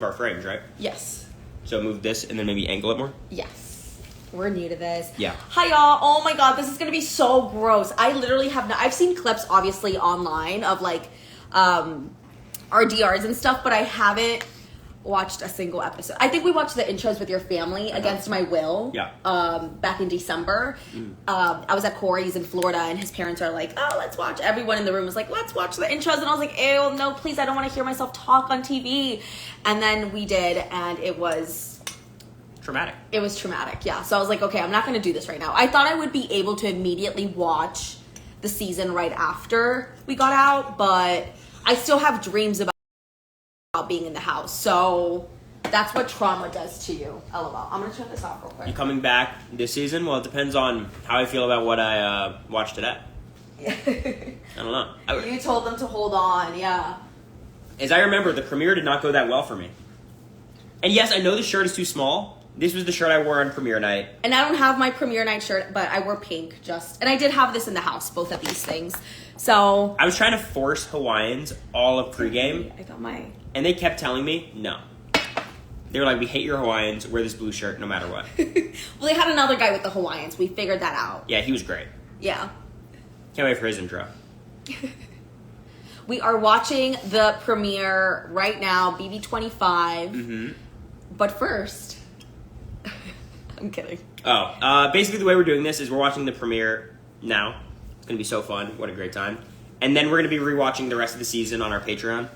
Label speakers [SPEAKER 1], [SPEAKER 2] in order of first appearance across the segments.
[SPEAKER 1] our frames, right?
[SPEAKER 2] Yes.
[SPEAKER 1] So move this and then maybe angle it more?
[SPEAKER 2] Yes. We're new to this.
[SPEAKER 1] Yeah.
[SPEAKER 2] Hi, y'all. Oh, my God. This is going to be so gross. I literally have I've seen clips, obviously, online of, like, RDRs and stuff, but I haven't watched a single episode. I think we watched the intros with your family against my will.
[SPEAKER 1] Yeah.
[SPEAKER 2] Back in December. I was at Cory's in Florida, and his parents are like, oh, let's watch. Everyone in the room was like, let's watch the intros. And I was like, ew, no, please, I don't want to hear myself talk on TV. And then we did, and it was
[SPEAKER 1] traumatic.
[SPEAKER 2] It was traumatic, yeah. So I was like, okay, I'm not going to do this right now. I thought I would be able to immediately watch the season right after we got out, but I still have dreams about being in the house. So that's what trauma does to you. LOL. I'm going to turn this off real quick.
[SPEAKER 1] You coming back this season? Well, it depends on how I feel about what I watched today. I don't know.
[SPEAKER 2] You told them to hold on, yeah.
[SPEAKER 1] As I remember, the premiere did not go that well for me. And yes, I know the shirt is too small. This was the shirt I wore on premiere night.
[SPEAKER 2] And I don't have my premiere night shirt, but I wore pink just. And I did have this in the house, both of these things. So
[SPEAKER 1] I was trying to force Hawaiians all of pregame.
[SPEAKER 2] I got my...
[SPEAKER 1] And they kept telling me, no. They were like, we hate your Hawaiians. Wear this blue shirt no matter what.
[SPEAKER 2] Well, they had another guy with the Hawaiians. We figured that out.
[SPEAKER 1] Yeah, he was great.
[SPEAKER 2] Yeah.
[SPEAKER 1] Can't wait for his intro.
[SPEAKER 2] We are watching the premiere right now, BB25.
[SPEAKER 1] Mm-hmm.
[SPEAKER 2] But first... I'm kidding.
[SPEAKER 1] Basically the way we're doing this is we're watching the premiere now. It's going to be so fun. What a great time. And then we're going to be rewatching the rest of the season on our Patreon.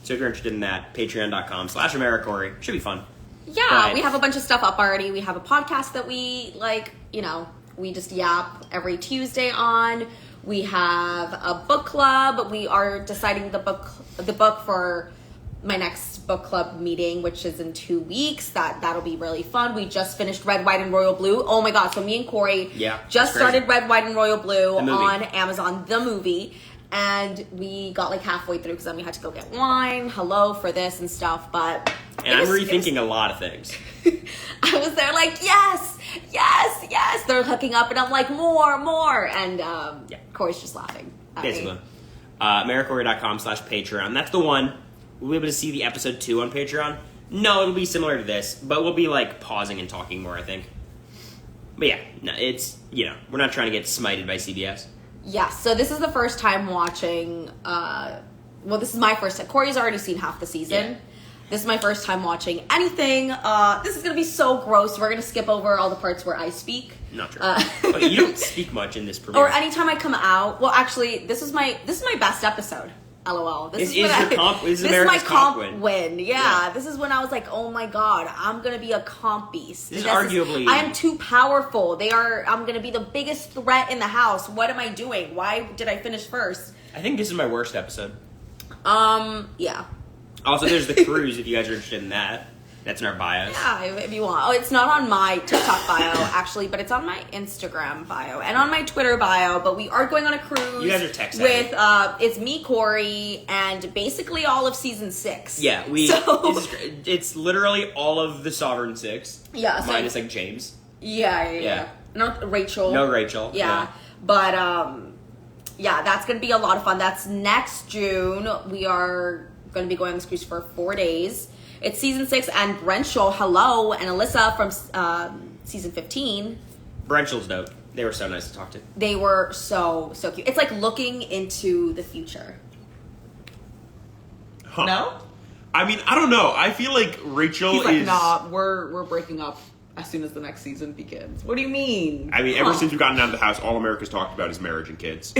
[SPEAKER 1] So if you're interested in that, patreon.com/AmeriCory. Should be fun.
[SPEAKER 2] Yeah,
[SPEAKER 1] but
[SPEAKER 2] we have a bunch of stuff up already. We have a podcast that we, like, you know, we just yap every Tuesday on. We have a book club. We are deciding the book for my next book club meeting, which is in 2 weeks. That'll be really fun. We just finished Red, White, and Royal Blue. Oh my God. So me and Cory just started Red, White, and Royal Blue on Amazon, the movie. And we got like halfway through because then we had to go get wine, for this and stuff. But
[SPEAKER 1] and I'm rethinking a lot of things.
[SPEAKER 2] I was there like, yes. They're hooking up, and I'm like, more. And Cory's just laughing.
[SPEAKER 1] Basically. AmeriCory.com/Patreon. That's the one. We'll be able to see the episode 2 on Patreon. No, it'll be similar to this, but we'll be like pausing and talking more, I think. But yeah, no, it's, we're not trying to get smited by CBS.
[SPEAKER 2] Yeah, so this is the first time watching, this is my first time. Cory's already seen half the season. Yeah. This is my first time watching anything. This is going to be so gross. We're going to skip over all the parts where I speak.
[SPEAKER 1] Not true. You don't speak much in this premiere.
[SPEAKER 2] Or anytime I come out. Well, actually, this is my best episode. LOL. This is my comp win. Yeah, this is when I was like, oh my God, I'm going to be a comp beast.
[SPEAKER 1] This is arguably...
[SPEAKER 2] I am too powerful. I'm going to be the biggest threat in the house. What am I doing? Why did I finish first?
[SPEAKER 1] I think this is my worst episode.
[SPEAKER 2] Yeah.
[SPEAKER 1] Also, there's the cruise if you guys are interested in that. That's in our bios.
[SPEAKER 2] Yeah, if you want. Oh, it's not on my TikTok bio, actually, but it's on my Instagram bio and on my Twitter bio. But we are going on a cruise.
[SPEAKER 1] You guys are tech savvy.
[SPEAKER 2] With, it's me, Cory, and basically all of season 6.
[SPEAKER 1] Yeah, it's literally all of the Sovereign 6.
[SPEAKER 2] Yeah.
[SPEAKER 1] Minus, like, James.
[SPEAKER 2] Yeah. Not Rachel.
[SPEAKER 1] No Rachel.
[SPEAKER 2] Yeah. But, that's going to be a lot of fun. That's next June. We are going to be going on this cruise for 4 days. It's season 6, and Brenchel, hello, and Alyssa from season 15.
[SPEAKER 1] Brenchel's dope. They were so nice to talk to.
[SPEAKER 2] They were so cute. It's like looking into the future.
[SPEAKER 3] Huh.
[SPEAKER 2] No?
[SPEAKER 3] I mean, I don't know. I feel like Rachel
[SPEAKER 4] He's like, nah, we're breaking up as soon as the next season begins. What do you mean?
[SPEAKER 3] I mean, ever since we've gotten out of the house, all America's talked about is marriage and kids.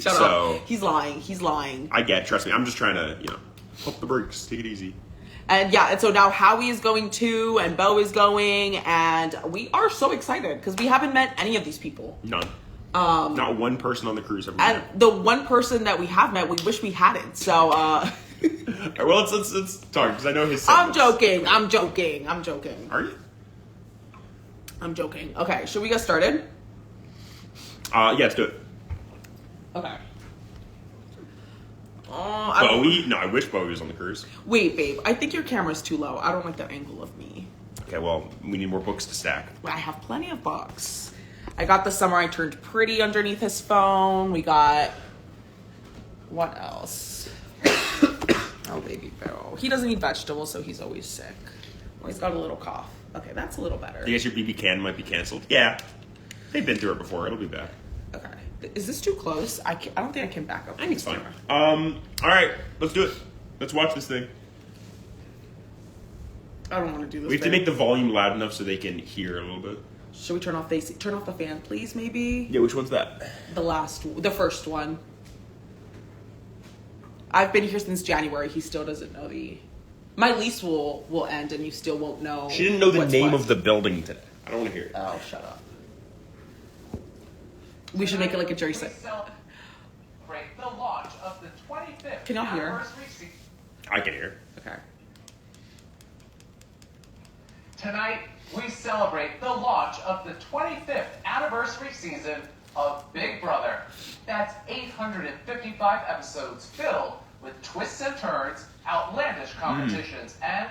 [SPEAKER 4] Shut up. He's lying.
[SPEAKER 3] I get it. Trust me. I'm just trying to, pump the brakes. Take it easy.
[SPEAKER 4] And so now Howie is going too, and Bo is going, and we are so excited because we haven't met any of these people.
[SPEAKER 3] None. Not one person on the cruise ever met.
[SPEAKER 4] And the one person that we have met, we wish we hadn't. So,
[SPEAKER 3] well, let's talk because I know his.
[SPEAKER 4] I'm joking. Are you? I'm joking. Okay, should we get started?
[SPEAKER 3] Yeah, let's do it.
[SPEAKER 4] Okay.
[SPEAKER 3] Bowie? No, I wish Bowie was on the cruise.
[SPEAKER 4] Wait, babe. I think your camera's too low. I don't like that angle of me.
[SPEAKER 3] Okay, well, we need more books to stack.
[SPEAKER 4] I have plenty of books. I got The Summer I Turned Pretty underneath his phone. We got... What else? Oh, baby Bill. Oh, he doesn't eat vegetables, so he's always sick. Oh, he's got a little cough. Okay, that's a little better.
[SPEAKER 3] I guess your BB can might be canceled. Yeah. They've been through it before. It'll be back.
[SPEAKER 4] Okay. Is this too close? I don't think I can back up.
[SPEAKER 3] I think it's fine. All right. Let's do it. Let's watch this thing.
[SPEAKER 4] I don't want to do this.
[SPEAKER 3] We have to make the volume loud enough so they can hear a little bit.
[SPEAKER 4] Should we turn off the fan, please? Maybe
[SPEAKER 3] Yeah, which one's that?
[SPEAKER 4] the first one. I've been here since January. He still doesn't know the. My lease will end, and you still won't know.
[SPEAKER 3] She didn't know the
[SPEAKER 4] what's
[SPEAKER 3] name
[SPEAKER 4] what.
[SPEAKER 3] of the building today. I don't want to hear it.
[SPEAKER 4] Oh, shut up. We should make it like a Jerry set.
[SPEAKER 5] Celebrate the launch of the 25th
[SPEAKER 4] Can y'all hear?
[SPEAKER 5] anniversary season.
[SPEAKER 3] I can hear.
[SPEAKER 4] Okay.
[SPEAKER 5] Tonight, we celebrate the launch of the 25th anniversary season of Big Brother. That's 855 episodes filled with twists and turns, outlandish competitions, and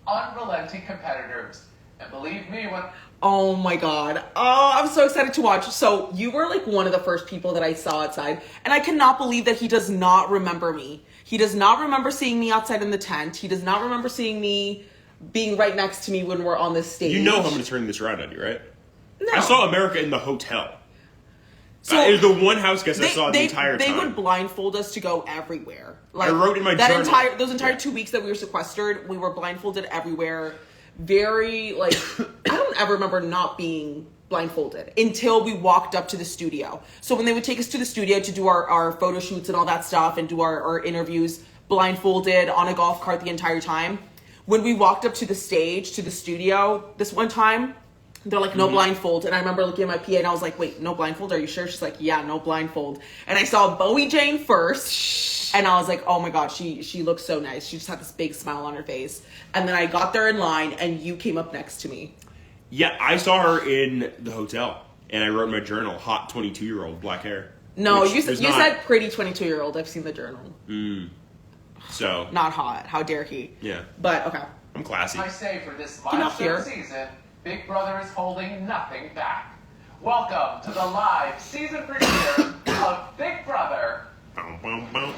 [SPEAKER 5] unrelenting competitors. And believe me, when
[SPEAKER 4] Oh my god. Oh, I'm so excited to watch. So you were like one of the first people that I saw outside, and I cannot believe that he does not remember me. He does not remember seeing me outside in the tent. He does not remember seeing me being right next to me when we're on this stage.
[SPEAKER 3] You know I'm going to turn this around on you, right?
[SPEAKER 4] No.
[SPEAKER 3] I saw America in the hotel.
[SPEAKER 4] So
[SPEAKER 3] it was the one house guest I saw the entire
[SPEAKER 4] They
[SPEAKER 3] time.
[SPEAKER 4] would blindfold us to go everywhere. Like,
[SPEAKER 3] I wrote in my
[SPEAKER 4] that
[SPEAKER 3] journal.
[SPEAKER 4] those entire
[SPEAKER 3] Yeah.
[SPEAKER 4] 2 weeks that we were sequestered, we were blindfolded everywhere. Very like I don't ever remember not being blindfolded until we walked up to the studio. So when they would take us to the studio to do our photo shoots and all that stuff and do our interviews, blindfolded on a golf cart the entire time. When we walked up to the stage, to the studio this one time, they're like, no blindfold. And I remember looking at my PA and I was like, wait, no blindfold? Are you sure? She's like, yeah, no blindfold. And I saw Bowie Jane first. And I was like, oh my God, she looks so nice. She just had this big smile on her face. And then I got there in line and you came up next to me.
[SPEAKER 3] Yeah, I saw her in the hotel. And I wrote in my journal, hot 22-year-old, black hair.
[SPEAKER 4] No,
[SPEAKER 3] Which
[SPEAKER 4] you
[SPEAKER 3] was
[SPEAKER 4] said
[SPEAKER 3] not-
[SPEAKER 4] pretty 22-year-old. I've seen the journal.
[SPEAKER 3] So,
[SPEAKER 4] Not hot. How dare he?
[SPEAKER 3] yeah.
[SPEAKER 4] But, okay.
[SPEAKER 3] I'm classy.
[SPEAKER 5] I say for this
[SPEAKER 4] Get up here.
[SPEAKER 5] milestone season, Big Brother is holding nothing back. Welcome to the live season premiere of Big Brother.
[SPEAKER 3] Bow, bow, bow.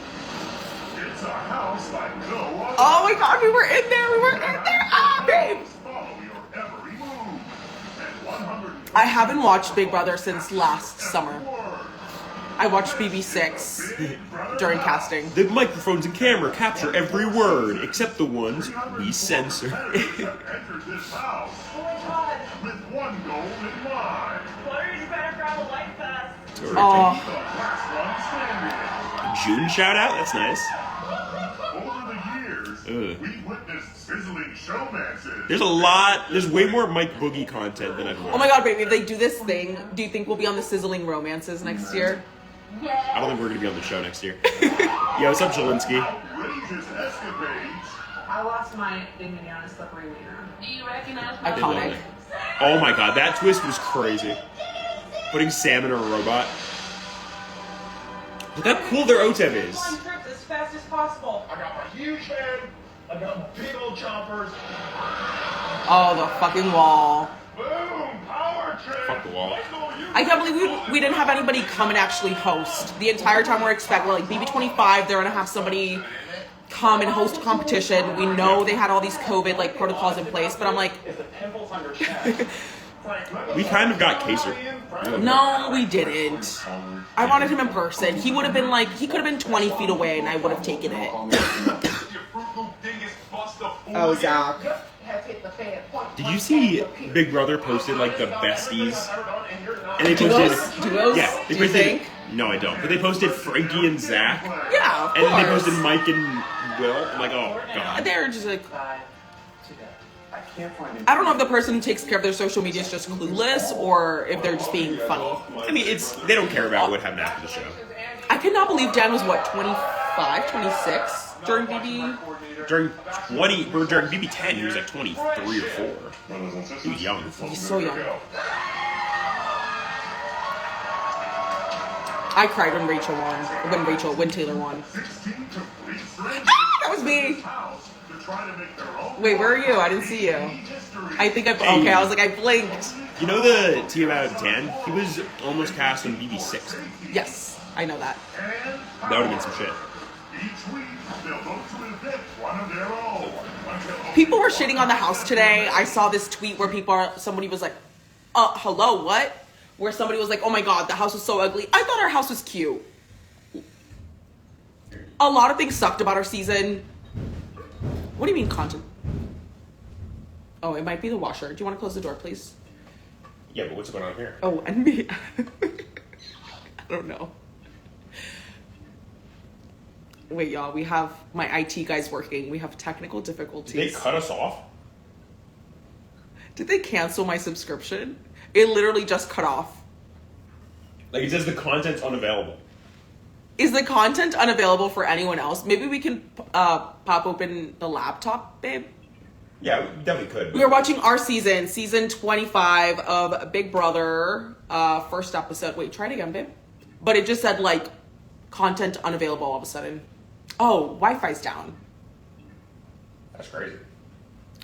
[SPEAKER 6] It's a house like no other.
[SPEAKER 4] Oh my God, we were in there. We were in there. Ah, babe.
[SPEAKER 6] Follow your every move. And 100
[SPEAKER 4] I haven't watched Big Brother since last summer. I watched BB6 during casting.
[SPEAKER 3] The microphones and camera capture every word, except the ones we censor.
[SPEAKER 6] have entered this house
[SPEAKER 7] Oh my god!
[SPEAKER 6] with one goal in mind.
[SPEAKER 7] Larry's better grab a light vest.
[SPEAKER 6] The
[SPEAKER 4] Oh,
[SPEAKER 6] last one standing.
[SPEAKER 3] June shout out, that's nice.
[SPEAKER 6] Over the years, we've witnessed sizzling showmances.
[SPEAKER 3] There's way more Mike Boogie content than I've watched.
[SPEAKER 4] oh my God, baby, if they do this thing, do you think we'll be on the Sizzling Romances next year?
[SPEAKER 3] I don't think we're gonna be on the show next year. Yo, what's up, Zelensky?
[SPEAKER 6] Outrageous escapades.
[SPEAKER 7] I lost my dignity on a slippery wiener. Do you recognize my
[SPEAKER 4] Iconic.
[SPEAKER 3] Oh my god, that twist was crazy. Putting Sam in a robot. Look how cool their OTEV is.
[SPEAKER 7] Flying trips as fast as possible.
[SPEAKER 6] I got my huge head. I got big old chompers.
[SPEAKER 4] Oh, the fucking wall.
[SPEAKER 6] Boom! Power trip.
[SPEAKER 3] Fuck the wall.
[SPEAKER 4] I can't believe we didn't have anybody come and actually host. The entire time we're expecting, like BB25, they're gonna have somebody come and host a competition. We know they had all these COVID like protocols in place, but I'm like,
[SPEAKER 6] If the pimples on your chest.
[SPEAKER 3] We kind of got Kaser.
[SPEAKER 4] no, we didn't. I wanted him in person. He would have been like, he could have been 20 feet away and I would have taken it. Oh, Zach.
[SPEAKER 3] Did you see Big Brother posted like the besties? And they posted
[SPEAKER 4] Duos?
[SPEAKER 3] Yeah, they
[SPEAKER 4] Do you
[SPEAKER 3] posted
[SPEAKER 4] think?
[SPEAKER 3] No, I don't. But they posted Frankie and Zach.
[SPEAKER 4] Yeah, of
[SPEAKER 3] And then they
[SPEAKER 4] course.
[SPEAKER 3] posted Mike and Will. I'm like, oh god.
[SPEAKER 4] They're just like,
[SPEAKER 6] I can't find it.
[SPEAKER 4] I don't know if the person who takes care of their social media is just clueless or if they're just being funny.
[SPEAKER 3] I mean, they don't care about what happened after the show.
[SPEAKER 4] I cannot believe Dan was what, 25, 26 during BB?
[SPEAKER 3] During during BB10, he was like 23 or 4. He was young.
[SPEAKER 4] He's so young. I cried when Taylor won.
[SPEAKER 6] 16 complete strangers
[SPEAKER 4] That was me.
[SPEAKER 6] house to try to make their own
[SPEAKER 4] Wait, where are you? I didn't see you.
[SPEAKER 6] history.
[SPEAKER 4] I think okay, I was like, I blinked.
[SPEAKER 3] You know the T about Dan? He was almost cast on BB6.
[SPEAKER 4] Yes, I know that.
[SPEAKER 6] And
[SPEAKER 3] That would have been some shit.
[SPEAKER 6] each week they'll vote to evict one of their own.
[SPEAKER 4] People were shitting on the house today. I saw this tweet where somebody was like, hello, what? Where somebody was like, oh my god, the house was so ugly. I thought our house was cute. A lot of things sucked about our season. What do you mean content? Oh, it might be the washer. Do you want to close the door, please?
[SPEAKER 3] Yeah, but what's going on here?
[SPEAKER 4] Oh, and me. I don't know. Wait, y'all, we have my IT guys working. We have technical difficulties.
[SPEAKER 3] Did they cut us off?
[SPEAKER 4] Did they cancel my subscription? It literally just cut off.
[SPEAKER 3] Like, it says the content's unavailable.
[SPEAKER 4] Is the content unavailable for anyone else? Maybe we can pop open the laptop, babe.
[SPEAKER 3] Yeah, we definitely could.
[SPEAKER 4] We are watching our season 25 of Big Brother, first episode. Wait, try it again, babe. But it just said, like, content unavailable all of a sudden. Oh, Wi-Fi's down.
[SPEAKER 3] That's crazy.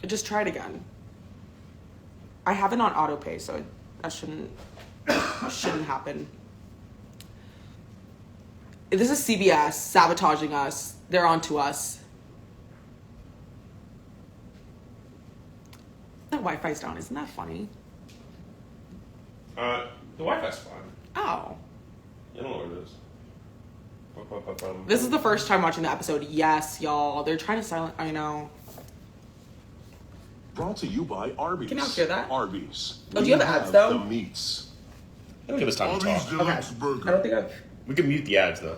[SPEAKER 4] Just try it again. I have it on auto pay, so that shouldn't happen. This is CBS sabotaging us. They're on to us. The Wi-Fi's down. Isn't that funny?
[SPEAKER 3] The Wi-Fi's fine.
[SPEAKER 4] Oh.
[SPEAKER 3] You don't know what it is.
[SPEAKER 4] This is the first time watching the episode. Yes, y'all. They're trying to silence. I know.
[SPEAKER 8] Brought to you by Arby's.
[SPEAKER 4] Can you hear that?
[SPEAKER 8] Arby's.
[SPEAKER 4] Oh, do you have the ads, though?
[SPEAKER 8] The meats.
[SPEAKER 3] Don't give us time to
[SPEAKER 8] Arby's
[SPEAKER 3] talk.
[SPEAKER 8] Deluxe
[SPEAKER 4] I
[SPEAKER 8] Burger.
[SPEAKER 4] don't think I've...
[SPEAKER 3] We can mute the ads, though.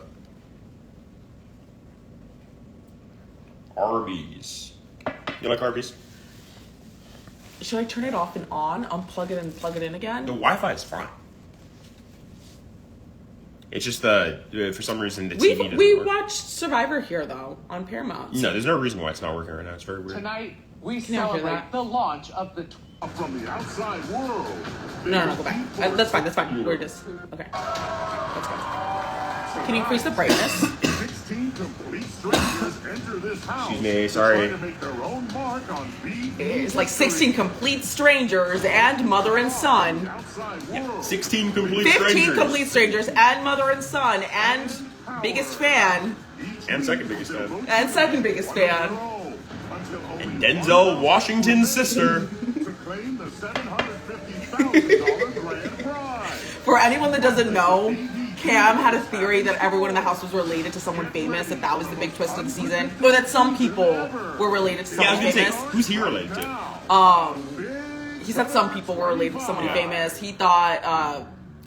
[SPEAKER 3] Arby's. You like Arby's?
[SPEAKER 4] Should I turn it off and on? Unplug it and plug it in again?
[SPEAKER 3] The Wi-Fi is fine. It's just for some reason the TV doesn't
[SPEAKER 4] We
[SPEAKER 3] work.
[SPEAKER 4] watched Survivor here, though, on Paramount.
[SPEAKER 3] No, there's no reason why it's not working right now. It's very weird.
[SPEAKER 5] Tonight, we
[SPEAKER 4] Can you hear
[SPEAKER 5] celebrate
[SPEAKER 4] that?
[SPEAKER 5] the launch of the
[SPEAKER 8] From the outside world.
[SPEAKER 4] No, go back. That's fine. We're just... Okay. That's good. Can you increase the brightness?
[SPEAKER 8] 16 complete strangers enter this house.
[SPEAKER 3] Excuse me, sorry.
[SPEAKER 8] To make their own mark on
[SPEAKER 4] It's like 16 complete strangers and mother and son.
[SPEAKER 8] outside world.
[SPEAKER 3] 16 complete
[SPEAKER 4] 15
[SPEAKER 3] strangers.
[SPEAKER 4] complete strangers and mother and son and biggest fan
[SPEAKER 3] And second biggest fan.
[SPEAKER 4] and second biggest fan.
[SPEAKER 3] And Denzel Washington's sister.
[SPEAKER 8] To claim the $750,000 grand prize.
[SPEAKER 4] For anyone that doesn't know, Cam had a theory that everyone in the house was related to someone famous, that was the big twist of the season. Or that some people were related to
[SPEAKER 3] Yeah, I
[SPEAKER 4] someone
[SPEAKER 3] was gonna
[SPEAKER 4] famous.
[SPEAKER 3] say, who's he related to?
[SPEAKER 4] He said some people were related to someone famous. He thought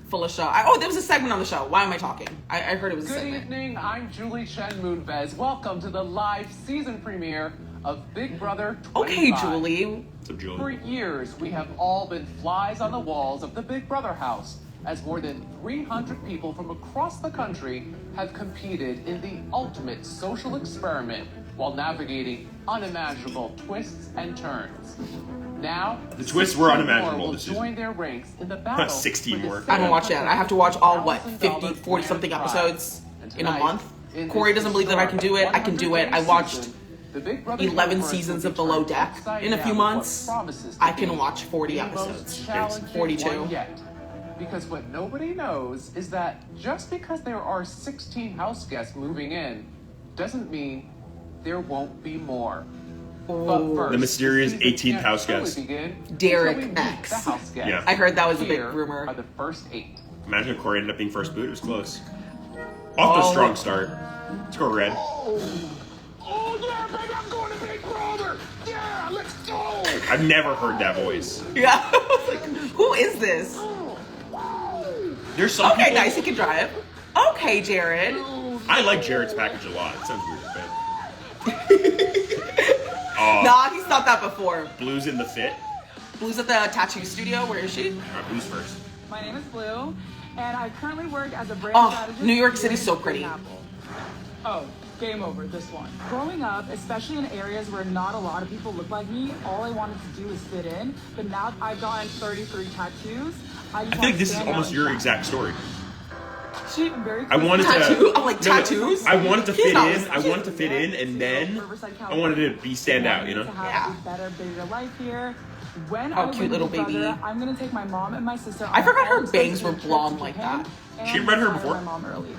[SPEAKER 4] Felicia. There was a segment on the show. Why am I talking? I heard it was a
[SPEAKER 5] Good
[SPEAKER 4] segment.
[SPEAKER 5] evening, I'm Julie Chen Moonves. Welcome to the live season premiere of Big Brother 25.
[SPEAKER 4] Okay, Julie.
[SPEAKER 3] What's up,
[SPEAKER 5] For
[SPEAKER 3] Julie?
[SPEAKER 5] years, we have all been flies on the walls of the Big Brother house, as more than 300 people from across the country have competed in the ultimate social experiment while navigating unimaginable twists and turns. Now,
[SPEAKER 3] The twists were
[SPEAKER 5] 16
[SPEAKER 3] unimaginable
[SPEAKER 5] more will
[SPEAKER 3] this season.
[SPEAKER 5] join their ranks in the battle.
[SPEAKER 3] 16
[SPEAKER 5] for the
[SPEAKER 3] more.
[SPEAKER 4] I haven't watched yet. I have to watch all, what, 50,
[SPEAKER 5] $1,000
[SPEAKER 4] 40 something
[SPEAKER 5] grand
[SPEAKER 4] episodes
[SPEAKER 5] prize.
[SPEAKER 4] in a
[SPEAKER 5] And
[SPEAKER 4] month?
[SPEAKER 5] in
[SPEAKER 4] Corey
[SPEAKER 5] this
[SPEAKER 4] doesn't believe that I can do it. I can do it. I
[SPEAKER 5] 100-day
[SPEAKER 4] watched
[SPEAKER 5] season, the Big Brother
[SPEAKER 4] 11
[SPEAKER 5] universe
[SPEAKER 4] seasons
[SPEAKER 5] will
[SPEAKER 4] of Below
[SPEAKER 5] be
[SPEAKER 4] Deck
[SPEAKER 5] upside
[SPEAKER 4] in a few
[SPEAKER 5] down
[SPEAKER 4] months.
[SPEAKER 5] what promises to
[SPEAKER 4] I can
[SPEAKER 5] be
[SPEAKER 4] watch 40
[SPEAKER 5] the
[SPEAKER 4] episodes.
[SPEAKER 5] most challenging
[SPEAKER 4] 42.
[SPEAKER 5] one yet. Because what nobody knows is that just because there are 16 house guests moving in doesn't mean there won't be more. But first,
[SPEAKER 3] The mysterious
[SPEAKER 5] the season
[SPEAKER 3] 18th
[SPEAKER 5] can't
[SPEAKER 3] house
[SPEAKER 5] truly
[SPEAKER 3] guest.
[SPEAKER 5] begin
[SPEAKER 4] Derek
[SPEAKER 5] until we meet
[SPEAKER 4] X.
[SPEAKER 5] the house guests.
[SPEAKER 3] Yeah.
[SPEAKER 4] I heard that was a big
[SPEAKER 5] Here
[SPEAKER 4] rumor.
[SPEAKER 5] are the first 8.
[SPEAKER 3] Imagine if Corey ended up being first boot. It was close. Off to a strong start. Let's go red.
[SPEAKER 6] Oh yeah, baby, I'm going to Big Brother. Yeah, let's go.
[SPEAKER 3] I've never heard that voice.
[SPEAKER 4] Yeah. I was like, who is this?
[SPEAKER 3] There's some
[SPEAKER 4] Okay,
[SPEAKER 3] people.
[SPEAKER 4] nice. He can drive. Okay, Jared.
[SPEAKER 3] I like Jared's package a lot. It sounds weird, but
[SPEAKER 4] Nah, he's thought that before.
[SPEAKER 3] Blue's in the fit.
[SPEAKER 4] Blue's at the tattoo studio. Where is she?
[SPEAKER 3] All right, Blue's first.
[SPEAKER 7] My name is Blue, and I currently work as a brand
[SPEAKER 4] Oh,
[SPEAKER 7] strategist.
[SPEAKER 4] New York
[SPEAKER 7] here
[SPEAKER 4] City's so
[SPEAKER 7] at
[SPEAKER 4] pretty.
[SPEAKER 7] Apple. Oh, game over, this one. Growing up, especially in areas where not a lot of people look like me, all I wanted to do is fit in. But now I've gotten 33 tattoos.
[SPEAKER 3] I feel like this is almost your exact story.
[SPEAKER 7] She very
[SPEAKER 3] I wanted
[SPEAKER 4] Tattoo?
[SPEAKER 3] to.
[SPEAKER 4] I'm like, tattoos?
[SPEAKER 3] I wanted to
[SPEAKER 4] He's
[SPEAKER 3] fit
[SPEAKER 4] not
[SPEAKER 3] in.
[SPEAKER 4] listening.
[SPEAKER 3] I wanted to fit in, and then I wanted to be stand out. You know.
[SPEAKER 7] To have
[SPEAKER 4] Yeah.
[SPEAKER 7] a better, bigger life here. When
[SPEAKER 4] Oh,
[SPEAKER 7] I
[SPEAKER 4] cute
[SPEAKER 7] win
[SPEAKER 4] little
[SPEAKER 7] Big Brother,
[SPEAKER 4] baby.
[SPEAKER 7] I'm gonna take my mom and my sister.
[SPEAKER 4] I
[SPEAKER 7] on
[SPEAKER 4] forgot
[SPEAKER 7] all
[SPEAKER 4] her bangs
[SPEAKER 7] expensive
[SPEAKER 4] were
[SPEAKER 7] trips
[SPEAKER 4] blonde
[SPEAKER 7] to
[SPEAKER 4] like
[SPEAKER 7] Japan
[SPEAKER 4] that.
[SPEAKER 7] and
[SPEAKER 3] She had red hair
[SPEAKER 7] retire
[SPEAKER 3] before?
[SPEAKER 7] My mom early.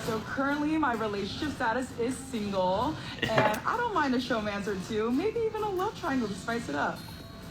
[SPEAKER 7] So currently my relationship status is single, and I don't mind a showmance or two, maybe even a love triangle to spice it up.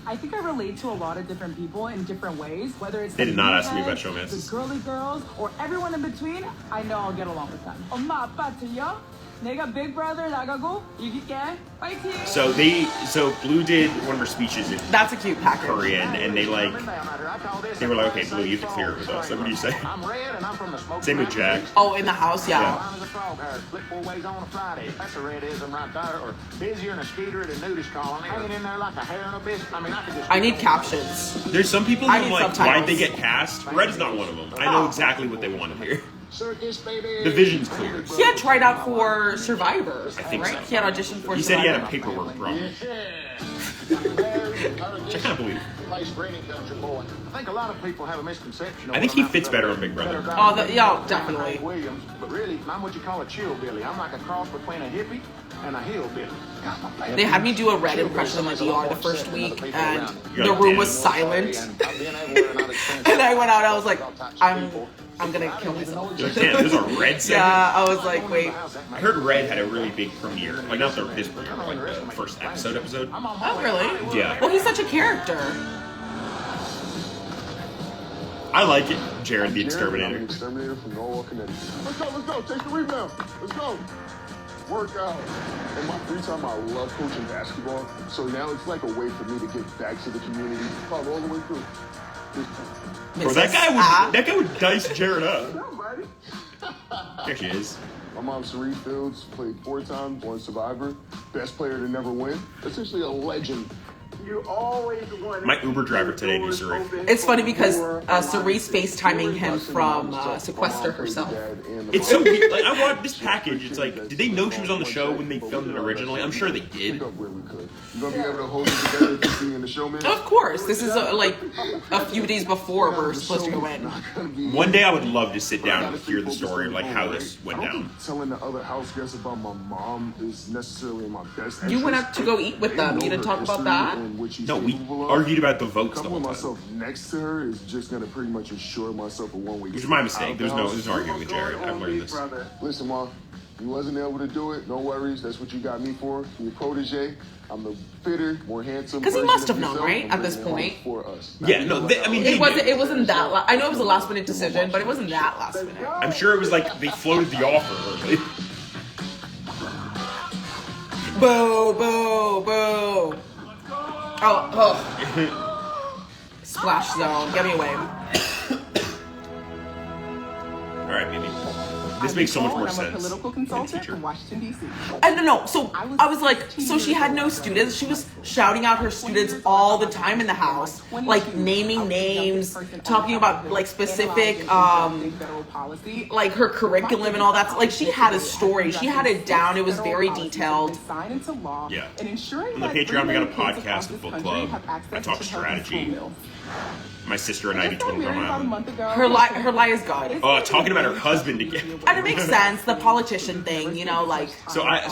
[SPEAKER 7] I think I relate to a lot of different people in different ways, whether it's
[SPEAKER 3] They did not ask me about
[SPEAKER 7] the
[SPEAKER 3] showmances.
[SPEAKER 7] girly girls, or everyone in between. I know I'll get along with them. 엄마, 아빠 들려? 내가 Big Brother 나가고 이길게. 파이팅!
[SPEAKER 3] So Blue did one of her speeches in
[SPEAKER 4] That's a cute package.
[SPEAKER 3] Korean, and they were like, okay, Blue, you have to clear it with us. Like, what do you say?
[SPEAKER 6] I'm red and I'm from the smoke.
[SPEAKER 3] Same with Jack.
[SPEAKER 4] Oh, in the house, yeah.
[SPEAKER 6] I'm as a frog hair, split 4 ways on a Friday. That's a redism right there. Or busier than a skeeter at a nudist colony. Hanging in there like a hair in a biscuit. I mean, I could just...
[SPEAKER 4] I need captions.
[SPEAKER 3] There's some people
[SPEAKER 4] I
[SPEAKER 3] who
[SPEAKER 4] need
[SPEAKER 3] like,
[SPEAKER 4] subtitles.
[SPEAKER 3] why'd they get cast? Red is not one of them. I know exactly what they wanted here.
[SPEAKER 6] Circus, baby.
[SPEAKER 3] The vision's clear.
[SPEAKER 4] He had tried out for Survivor,
[SPEAKER 3] I think
[SPEAKER 4] right?
[SPEAKER 3] so.
[SPEAKER 4] He had auditioned for
[SPEAKER 3] He said he had a
[SPEAKER 4] Survivor.
[SPEAKER 3] paperwork problem.
[SPEAKER 6] I
[SPEAKER 3] can't believe it.
[SPEAKER 6] Place breeding country boy. I think a lot of people have a misconception. of
[SPEAKER 3] I think
[SPEAKER 6] what
[SPEAKER 3] he
[SPEAKER 6] I'm
[SPEAKER 3] fits
[SPEAKER 6] out
[SPEAKER 3] better
[SPEAKER 6] to
[SPEAKER 3] on Big Brother.
[SPEAKER 4] Oh, yeah, definitely.
[SPEAKER 6] Williams, but really, I'm what you call a chillbilly. I'm like a cross between a hippie and a hillbilly.
[SPEAKER 4] They had me do a red impression of my DR the first week, and
[SPEAKER 3] You
[SPEAKER 4] the
[SPEAKER 3] got
[SPEAKER 4] room
[SPEAKER 3] Dan.
[SPEAKER 4] was silent. And I went out, I was like, I'm gonna kill myself.
[SPEAKER 3] You're like, damn, there's a Red segment?
[SPEAKER 4] Yeah, I was like, wait.
[SPEAKER 3] I heard Red had a really big premiere. Like, not his premiere, but like the first episode.
[SPEAKER 4] Oh, really?
[SPEAKER 3] Yeah.
[SPEAKER 4] Well, he's such a character.
[SPEAKER 3] I like it. Jared the Exterminator.
[SPEAKER 8] Exterminator from Norwalk, Connecticut. Let's go. Take the rebound. Let's go. Work out. In my free time, I love coaching basketball. So now it's like a way for me to give back to the community. All the way through.
[SPEAKER 3] Bro, that guy would dice Jared up. There she is.
[SPEAKER 8] My mom, Cerise Fields, played 4 times, won Survivor, best player to never win. Essentially a legend.
[SPEAKER 6] You always want
[SPEAKER 3] My Uber driver today knew Cerise.
[SPEAKER 4] It's funny because Cerise FaceTiming him from Sequester herself.
[SPEAKER 3] It's so weird. Like, I watched this package. It's like, did they know she was on the show when they filmed it originally? I'm sure they did.
[SPEAKER 8] Where we could. You gonna be able to hold it together to see in the show, man?
[SPEAKER 4] Of course, this is like a few days before we're supposed to go in.
[SPEAKER 3] One day I would love to sit down and hear the story of like how this went
[SPEAKER 8] I don't
[SPEAKER 3] down.
[SPEAKER 8] think telling the other house guests about my mom is necessarily in my best
[SPEAKER 4] You went
[SPEAKER 8] interest.
[SPEAKER 4] out to go eat with them. You didn't talk about that?
[SPEAKER 3] No, we argued about the votes the
[SPEAKER 8] Coming
[SPEAKER 3] whole
[SPEAKER 8] with
[SPEAKER 3] time.
[SPEAKER 8] myself next to her is just gonna pretty much assure myself a one-way.
[SPEAKER 3] Which is my mistake. There's no arguing with Jared. I've learned this.
[SPEAKER 8] Listen, Ma, you wasn't able to do it. No worries. That's what you got me for. Your protege. I'm the fitter, more handsome.
[SPEAKER 4] 'Cause he
[SPEAKER 8] version
[SPEAKER 4] must
[SPEAKER 8] of
[SPEAKER 4] have known,
[SPEAKER 8] yourself.
[SPEAKER 4] right,
[SPEAKER 8] I'm
[SPEAKER 4] at this
[SPEAKER 8] bringing it
[SPEAKER 4] point?
[SPEAKER 8] home for us.
[SPEAKER 3] Yeah, no, they
[SPEAKER 4] It
[SPEAKER 3] knew.
[SPEAKER 4] wasn't that. I know it was a last minute decision, but it wasn't that last minute.
[SPEAKER 3] I'm sure it was like they floated the offer early.
[SPEAKER 4] Boo! Boo! Boo! Oh! Splash zone. Get me away.
[SPEAKER 3] All right, Mimi. This makes so much more
[SPEAKER 7] I'm a
[SPEAKER 3] sense.
[SPEAKER 7] political
[SPEAKER 3] than
[SPEAKER 7] consultant
[SPEAKER 3] teacher.
[SPEAKER 7] in Washington, D.C.
[SPEAKER 4] I don't know. So I was like, so she had no students. She was shouting out her students all the time in the house, like naming names, talking about like specific, like her curriculum and all that. Like she had a story. She had it down. It was very detailed.
[SPEAKER 3] Yeah. On the Patreon, we got a podcast, a book club. I talk strategy. My sister and I do Total Drama Island.
[SPEAKER 4] Her lie is God.
[SPEAKER 3] Talking about her husband again.
[SPEAKER 4] And it makes sense. The politician thing, you know, like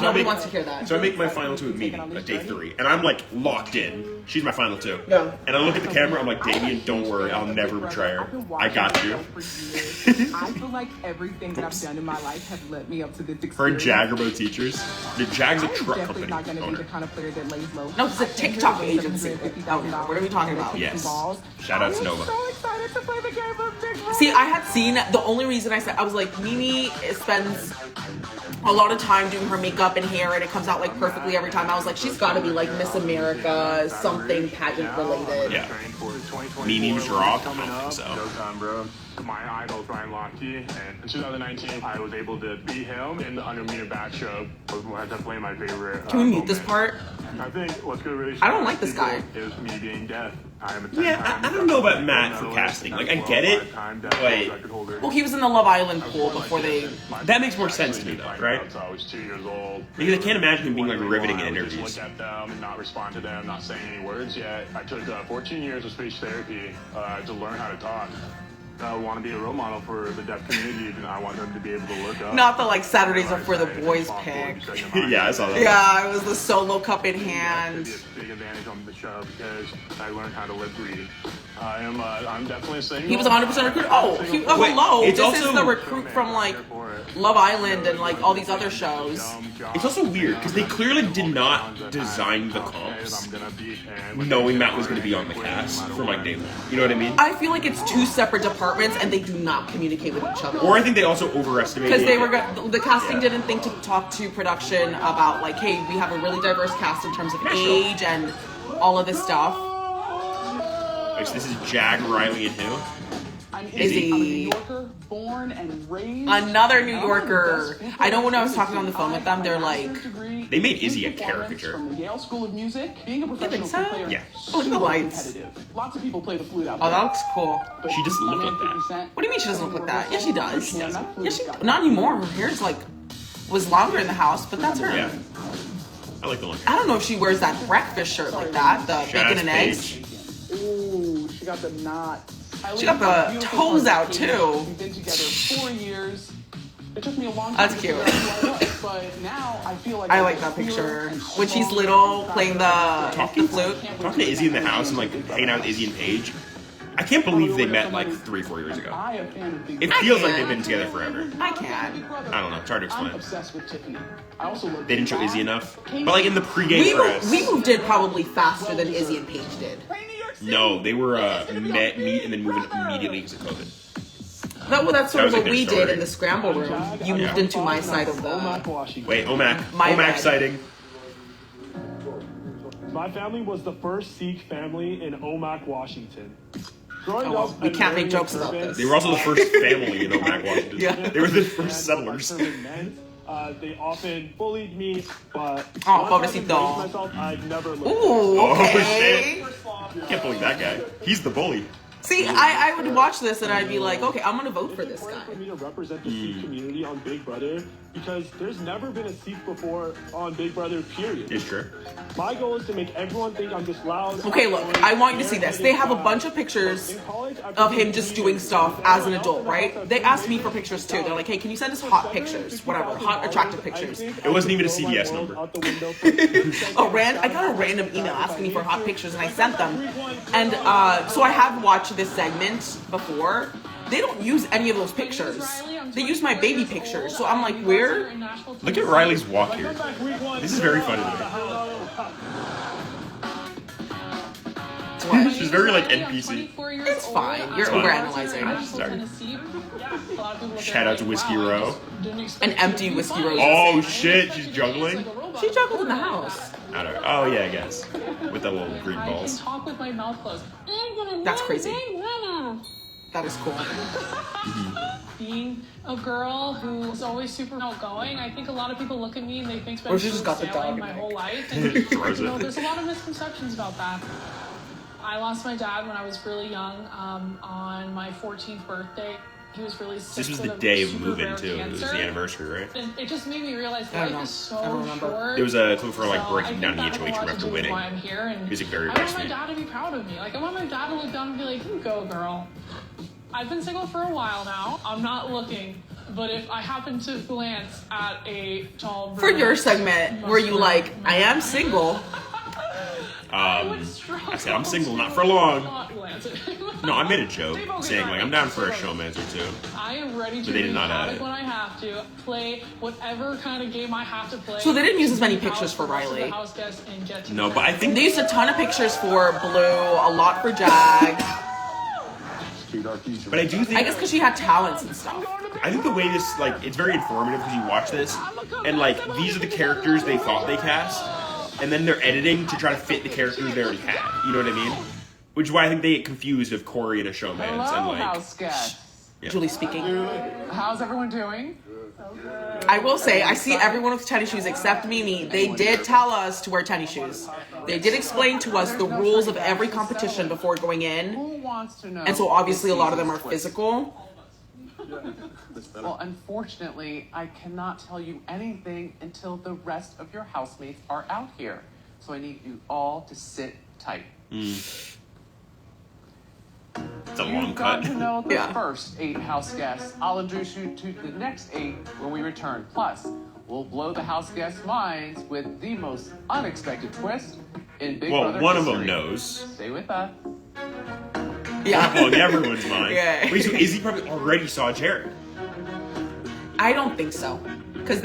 [SPEAKER 4] nobody wants to hear that.
[SPEAKER 3] So I make my final 2 at Mimi at day 3, and I'm like locked in. She's my final 2.
[SPEAKER 4] Yeah.
[SPEAKER 3] And I look at the camera. I'm like, Damien, don't worry. I'll never betray her. I got you.
[SPEAKER 7] I feel like everything that I've done in my life has led me up to this experience.
[SPEAKER 3] Her and Jag are both teachers. The Jag's a
[SPEAKER 7] I'm
[SPEAKER 3] truck
[SPEAKER 7] definitely
[SPEAKER 3] company
[SPEAKER 7] not going to be
[SPEAKER 3] owner.
[SPEAKER 7] the kind of player that lays low.
[SPEAKER 4] No, it's a TikTok agency. Oh, no. What are we talking about?
[SPEAKER 3] Yes. Shout out to Nova.
[SPEAKER 7] I'm so excited to play the game of Big Brother.
[SPEAKER 4] See, I had seen the only reason I was like, Mimi spends a lot of time doing her makeup and hair, and it comes out like perfectly every time. I was like, she's got to be like Miss America, something pageant related.
[SPEAKER 3] Yeah. Mimi was rock. I don't think so.
[SPEAKER 8] Showtime, bro. My idol, Ryan Lochte, and in 2019, I was able to beat him in the 100-meter backstroke. Was definitely my favorite.
[SPEAKER 4] Can we mute this part?
[SPEAKER 8] I think what's good really.
[SPEAKER 4] I don't like this guy.
[SPEAKER 8] Is me being deaf. I am a
[SPEAKER 3] Yeah, I don't know about Matt for casting. Like, I get it, but
[SPEAKER 4] Well, he was in the Love Island pool before they.
[SPEAKER 3] that makes more sense to me, though, right?
[SPEAKER 8] I was 2 years old.
[SPEAKER 3] Because I can't imagine him being like riveting in
[SPEAKER 8] I would just
[SPEAKER 3] interviews.
[SPEAKER 8] look at them and not respond to them, not saying any words yet. I took 14 years of speech therapy to learn how to talk. want to be a role model for the deaf community, and I want them to be able to look up.
[SPEAKER 4] Not the like Saturdays are for the boys pick.
[SPEAKER 3] Yeah, I saw that.
[SPEAKER 4] Yeah, it was the solo cup in hand.
[SPEAKER 8] It's a big advantage on the show because I learned how to lip read. I'm definitely a singer.
[SPEAKER 4] He was 100% recruit. Hello.
[SPEAKER 3] It's
[SPEAKER 4] This
[SPEAKER 3] also-
[SPEAKER 4] is the recruit from like Love Island and like all these other shows.
[SPEAKER 3] It's also weird because they clearly did not design the comps knowing that was going to be on the cast from like day one. You know what I mean?
[SPEAKER 4] I feel like it's two separate departments and they do not communicate with each other.
[SPEAKER 3] Or I think they also overestimated.
[SPEAKER 4] Because the casting didn't think to talk to production about like, hey, we have a really diverse cast in terms of age and all of this stuff.
[SPEAKER 3] So this is Jag, Riley, and who?
[SPEAKER 4] Izzy.
[SPEAKER 7] I'm a New Yorker, born and raised.
[SPEAKER 4] Another New Yorker. I know when I was talking on the phone with them, they're like,
[SPEAKER 3] They made Izzy a caricature.
[SPEAKER 7] From the Yale School of Music, being a professional
[SPEAKER 4] so?
[SPEAKER 7] player.
[SPEAKER 3] Yeah.
[SPEAKER 4] Look at the lights.
[SPEAKER 7] Competitive. Lots of people play the flute out
[SPEAKER 4] Oh,
[SPEAKER 7] there.
[SPEAKER 4] that looks cool.
[SPEAKER 7] But
[SPEAKER 3] She doesn't look
[SPEAKER 7] my
[SPEAKER 3] like
[SPEAKER 7] man
[SPEAKER 3] that.
[SPEAKER 7] 50 Cent,
[SPEAKER 4] What do you mean she doesn't look like that? Yeah, she does.
[SPEAKER 3] Yes.
[SPEAKER 4] Yeah, she not anymore. Her hair's like was longer in the house, but that's her.
[SPEAKER 3] Yeah. I like the look.
[SPEAKER 4] I don't know if she wears that breakfast shirt like that, the
[SPEAKER 3] Shout
[SPEAKER 4] bacon
[SPEAKER 3] out
[SPEAKER 4] and
[SPEAKER 3] to
[SPEAKER 4] eggs.
[SPEAKER 3] Paige.
[SPEAKER 7] Ooh, she got the knot.
[SPEAKER 4] She got the toes out, too.
[SPEAKER 7] We've been together 4 years. It took me a long time
[SPEAKER 4] That's
[SPEAKER 7] to
[SPEAKER 4] cute.
[SPEAKER 7] figure out who I was, but now I feel like
[SPEAKER 4] I like that picture. When she's little, playing the flute.
[SPEAKER 3] Talking to Izzy in the house and like hanging out with Izzy and Paige. I can't believe they met like 3-4 years ago.
[SPEAKER 7] I am a fan of Big
[SPEAKER 3] It
[SPEAKER 7] Brother.
[SPEAKER 3] feels like they've been together forever.
[SPEAKER 4] I can.
[SPEAKER 3] I don't know. It's hard to
[SPEAKER 7] I'm
[SPEAKER 3] explain.
[SPEAKER 7] obsessed with Tiffany. I also love
[SPEAKER 3] They didn't show
[SPEAKER 7] Bob.
[SPEAKER 3] Izzy enough. But like in the pregame press.
[SPEAKER 4] We moved in probably faster than Izzy and Paige did.
[SPEAKER 3] No, they were meet and then moving immediately because of COVID.
[SPEAKER 4] That's sort of
[SPEAKER 3] That was a
[SPEAKER 4] what
[SPEAKER 3] good
[SPEAKER 4] we
[SPEAKER 3] story.
[SPEAKER 4] did in the scramble room. You moved into my side of
[SPEAKER 7] Omak,
[SPEAKER 4] the.
[SPEAKER 7] Washington.
[SPEAKER 3] Wait, Omak.
[SPEAKER 4] My
[SPEAKER 3] Omak
[SPEAKER 4] bad.
[SPEAKER 3] sighting.
[SPEAKER 9] My family was the first Sikh family in Omak, Washington. Growing
[SPEAKER 4] Oh, well,
[SPEAKER 9] up
[SPEAKER 4] we
[SPEAKER 9] and
[SPEAKER 4] can't make
[SPEAKER 9] wearing a
[SPEAKER 4] jokes about
[SPEAKER 9] turban-
[SPEAKER 4] this.
[SPEAKER 3] They were also the first family in Omak, Washington.
[SPEAKER 4] Yeah.
[SPEAKER 3] They were the first settlers.
[SPEAKER 9] Turban men, they often bullied me, but
[SPEAKER 4] Oh,
[SPEAKER 9] once I've
[SPEAKER 4] pobrecito.
[SPEAKER 9] embraced myself, I've never looked
[SPEAKER 4] Ooh,
[SPEAKER 3] Oh,
[SPEAKER 4] okay.
[SPEAKER 3] Can't believe that guy. He's the bully.
[SPEAKER 4] See, I would watch this and I'd be like, okay, I'm gonna vote for this guy.
[SPEAKER 9] for me to represent the Sikh community on Big Brother because there's never been a Sikh before on Big Brother, period.
[SPEAKER 3] It's true.
[SPEAKER 9] My goal is to make everyone think I'm just loud.
[SPEAKER 4] Okay, look, I want you to see this. They have a bunch of pictures of him just doing stuff as an adult, right? They asked me for pictures too. They're like, hey, can you send us hot pictures? Whatever, hot, attractive pictures.
[SPEAKER 3] It wasn't even a CBS number.
[SPEAKER 4] I got a random email asking me for hot pictures and I sent them. And so I have watched this segment before. They don't use any of those pictures. They use my baby pictures. So I'm like, where?
[SPEAKER 3] Look at Riley's walk here. This is very funny to me.
[SPEAKER 4] What?
[SPEAKER 3] She's very like NPC.
[SPEAKER 4] It's fine. You're
[SPEAKER 3] fine.
[SPEAKER 4] overanalyzing.
[SPEAKER 3] Sorry. Shout out to Whiskey Row.
[SPEAKER 4] An empty whiskey rose.
[SPEAKER 3] Oh shit, she's juggling.
[SPEAKER 4] She juggled in the house.
[SPEAKER 3] I don't know. Oh yeah, I guess. With the little green
[SPEAKER 10] I can
[SPEAKER 3] balls.
[SPEAKER 10] talk with my mouth closed.
[SPEAKER 4] That's crazy. That is cool.
[SPEAKER 10] Being a girl who's always super outgoing, I think a lot of people look at me and they think
[SPEAKER 4] Or she just got the
[SPEAKER 10] sailing
[SPEAKER 4] dog
[SPEAKER 10] my
[SPEAKER 4] neck.
[SPEAKER 10] whole life. And
[SPEAKER 3] Throws
[SPEAKER 10] you know,
[SPEAKER 3] it.
[SPEAKER 10] there's a lot of misconceptions about that. I lost my dad when I was really young, on my 14th birthday. He was really sick.
[SPEAKER 3] This was
[SPEAKER 10] with
[SPEAKER 3] the
[SPEAKER 10] a
[SPEAKER 3] day of
[SPEAKER 10] super
[SPEAKER 3] moving
[SPEAKER 10] rare
[SPEAKER 3] too. It was
[SPEAKER 10] cancer.
[SPEAKER 3] the anniversary, right?
[SPEAKER 10] And it just made me realize
[SPEAKER 4] I don't
[SPEAKER 10] life
[SPEAKER 4] know.
[SPEAKER 10] is
[SPEAKER 4] I don't
[SPEAKER 10] so
[SPEAKER 4] remember.
[SPEAKER 10] short.
[SPEAKER 3] It was a clip for like
[SPEAKER 10] So
[SPEAKER 3] breaking
[SPEAKER 10] I
[SPEAKER 3] down
[SPEAKER 10] think
[SPEAKER 3] the
[SPEAKER 10] that had a lot
[SPEAKER 3] HOH
[SPEAKER 10] to
[SPEAKER 3] after
[SPEAKER 10] do with
[SPEAKER 3] winning.
[SPEAKER 10] why I'm here, and
[SPEAKER 3] Music very
[SPEAKER 10] I want my
[SPEAKER 3] sweet.
[SPEAKER 10] dad to be proud of me. Like, I want my dad to look down and be like, "You go, girl." I've been single for a while now. I'm not looking, but if I happen to glance at a tall
[SPEAKER 4] For your
[SPEAKER 10] brunette,
[SPEAKER 4] segment where you like, I am single.
[SPEAKER 3] I said I'm single, not for long. No, I made a joke saying like I'm down for a showman's or two.
[SPEAKER 10] I am ready to
[SPEAKER 3] But they did
[SPEAKER 10] be
[SPEAKER 3] not add
[SPEAKER 10] chaotic
[SPEAKER 3] it.
[SPEAKER 10] when I have to, play whatever kind of game I have to play.
[SPEAKER 4] So they didn't use as many
[SPEAKER 10] House
[SPEAKER 4] pictures for
[SPEAKER 10] the rest of the
[SPEAKER 4] Riley.
[SPEAKER 10] house guests and get to
[SPEAKER 3] No,
[SPEAKER 10] know
[SPEAKER 3] but I think
[SPEAKER 4] They used a ton of pictures for Blue, a lot for Jag.
[SPEAKER 3] But I do think
[SPEAKER 4] I guess because she had talents and stuff.
[SPEAKER 3] I think the way this like it's very informative because you watch this and like these are the characters they thought they cast, and then they're editing to try to fit the characters they already had. You know what I mean? Which is why I think they get confused of Cory and a showman's and
[SPEAKER 5] Hello,
[SPEAKER 3] like
[SPEAKER 5] Houseguests.
[SPEAKER 3] yeah.
[SPEAKER 4] Julie speaking.
[SPEAKER 5] How's everyone doing?
[SPEAKER 4] I will say, I see everyone with tennis shoes except Mimi. They did tell us to wear tennis shoes. They did explain to us the rules of every competition before going in.
[SPEAKER 5] Who wants to know?
[SPEAKER 4] And so obviously a lot of them are
[SPEAKER 5] this season's
[SPEAKER 4] physical.
[SPEAKER 5] twist? Well, unfortunately, I cannot tell you anything until the rest of your housemates are out here. So I need you all to sit tight.
[SPEAKER 3] It's a long
[SPEAKER 5] You've got
[SPEAKER 3] cut.
[SPEAKER 5] to know the
[SPEAKER 4] Yeah.
[SPEAKER 5] first 8 house guests. I'll introduce you to the next 8 when we return. Plus, we'll blow the house guests' minds with the most unexpected twist in Big
[SPEAKER 3] Well,
[SPEAKER 5] Brother
[SPEAKER 3] one of
[SPEAKER 5] history.
[SPEAKER 3] them knows.
[SPEAKER 5] Stay with us.
[SPEAKER 4] Yeah.
[SPEAKER 3] Blowing everyone's mind.
[SPEAKER 4] Yeah.
[SPEAKER 3] Wait, so Izzy probably already saw Jared.
[SPEAKER 4] I don't think so. Because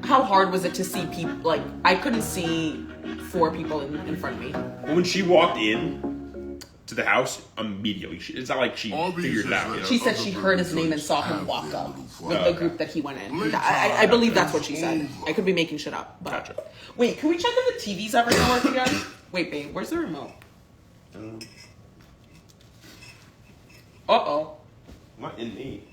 [SPEAKER 4] how hard was it to see people? Like, I couldn't see 4 people in front of me.
[SPEAKER 3] Well, when she walked in to the house, immediately, it's not like she figured it out. You know?
[SPEAKER 4] She said she heard his name and saw him walk up with the group that he went in. I believe that's what she said. I could be making shit up. But.
[SPEAKER 3] Gotcha.
[SPEAKER 4] Wait, can we check if the TV's ever gonna work again? Wait, babe, where's the remote? Uh-oh.
[SPEAKER 3] Not in me.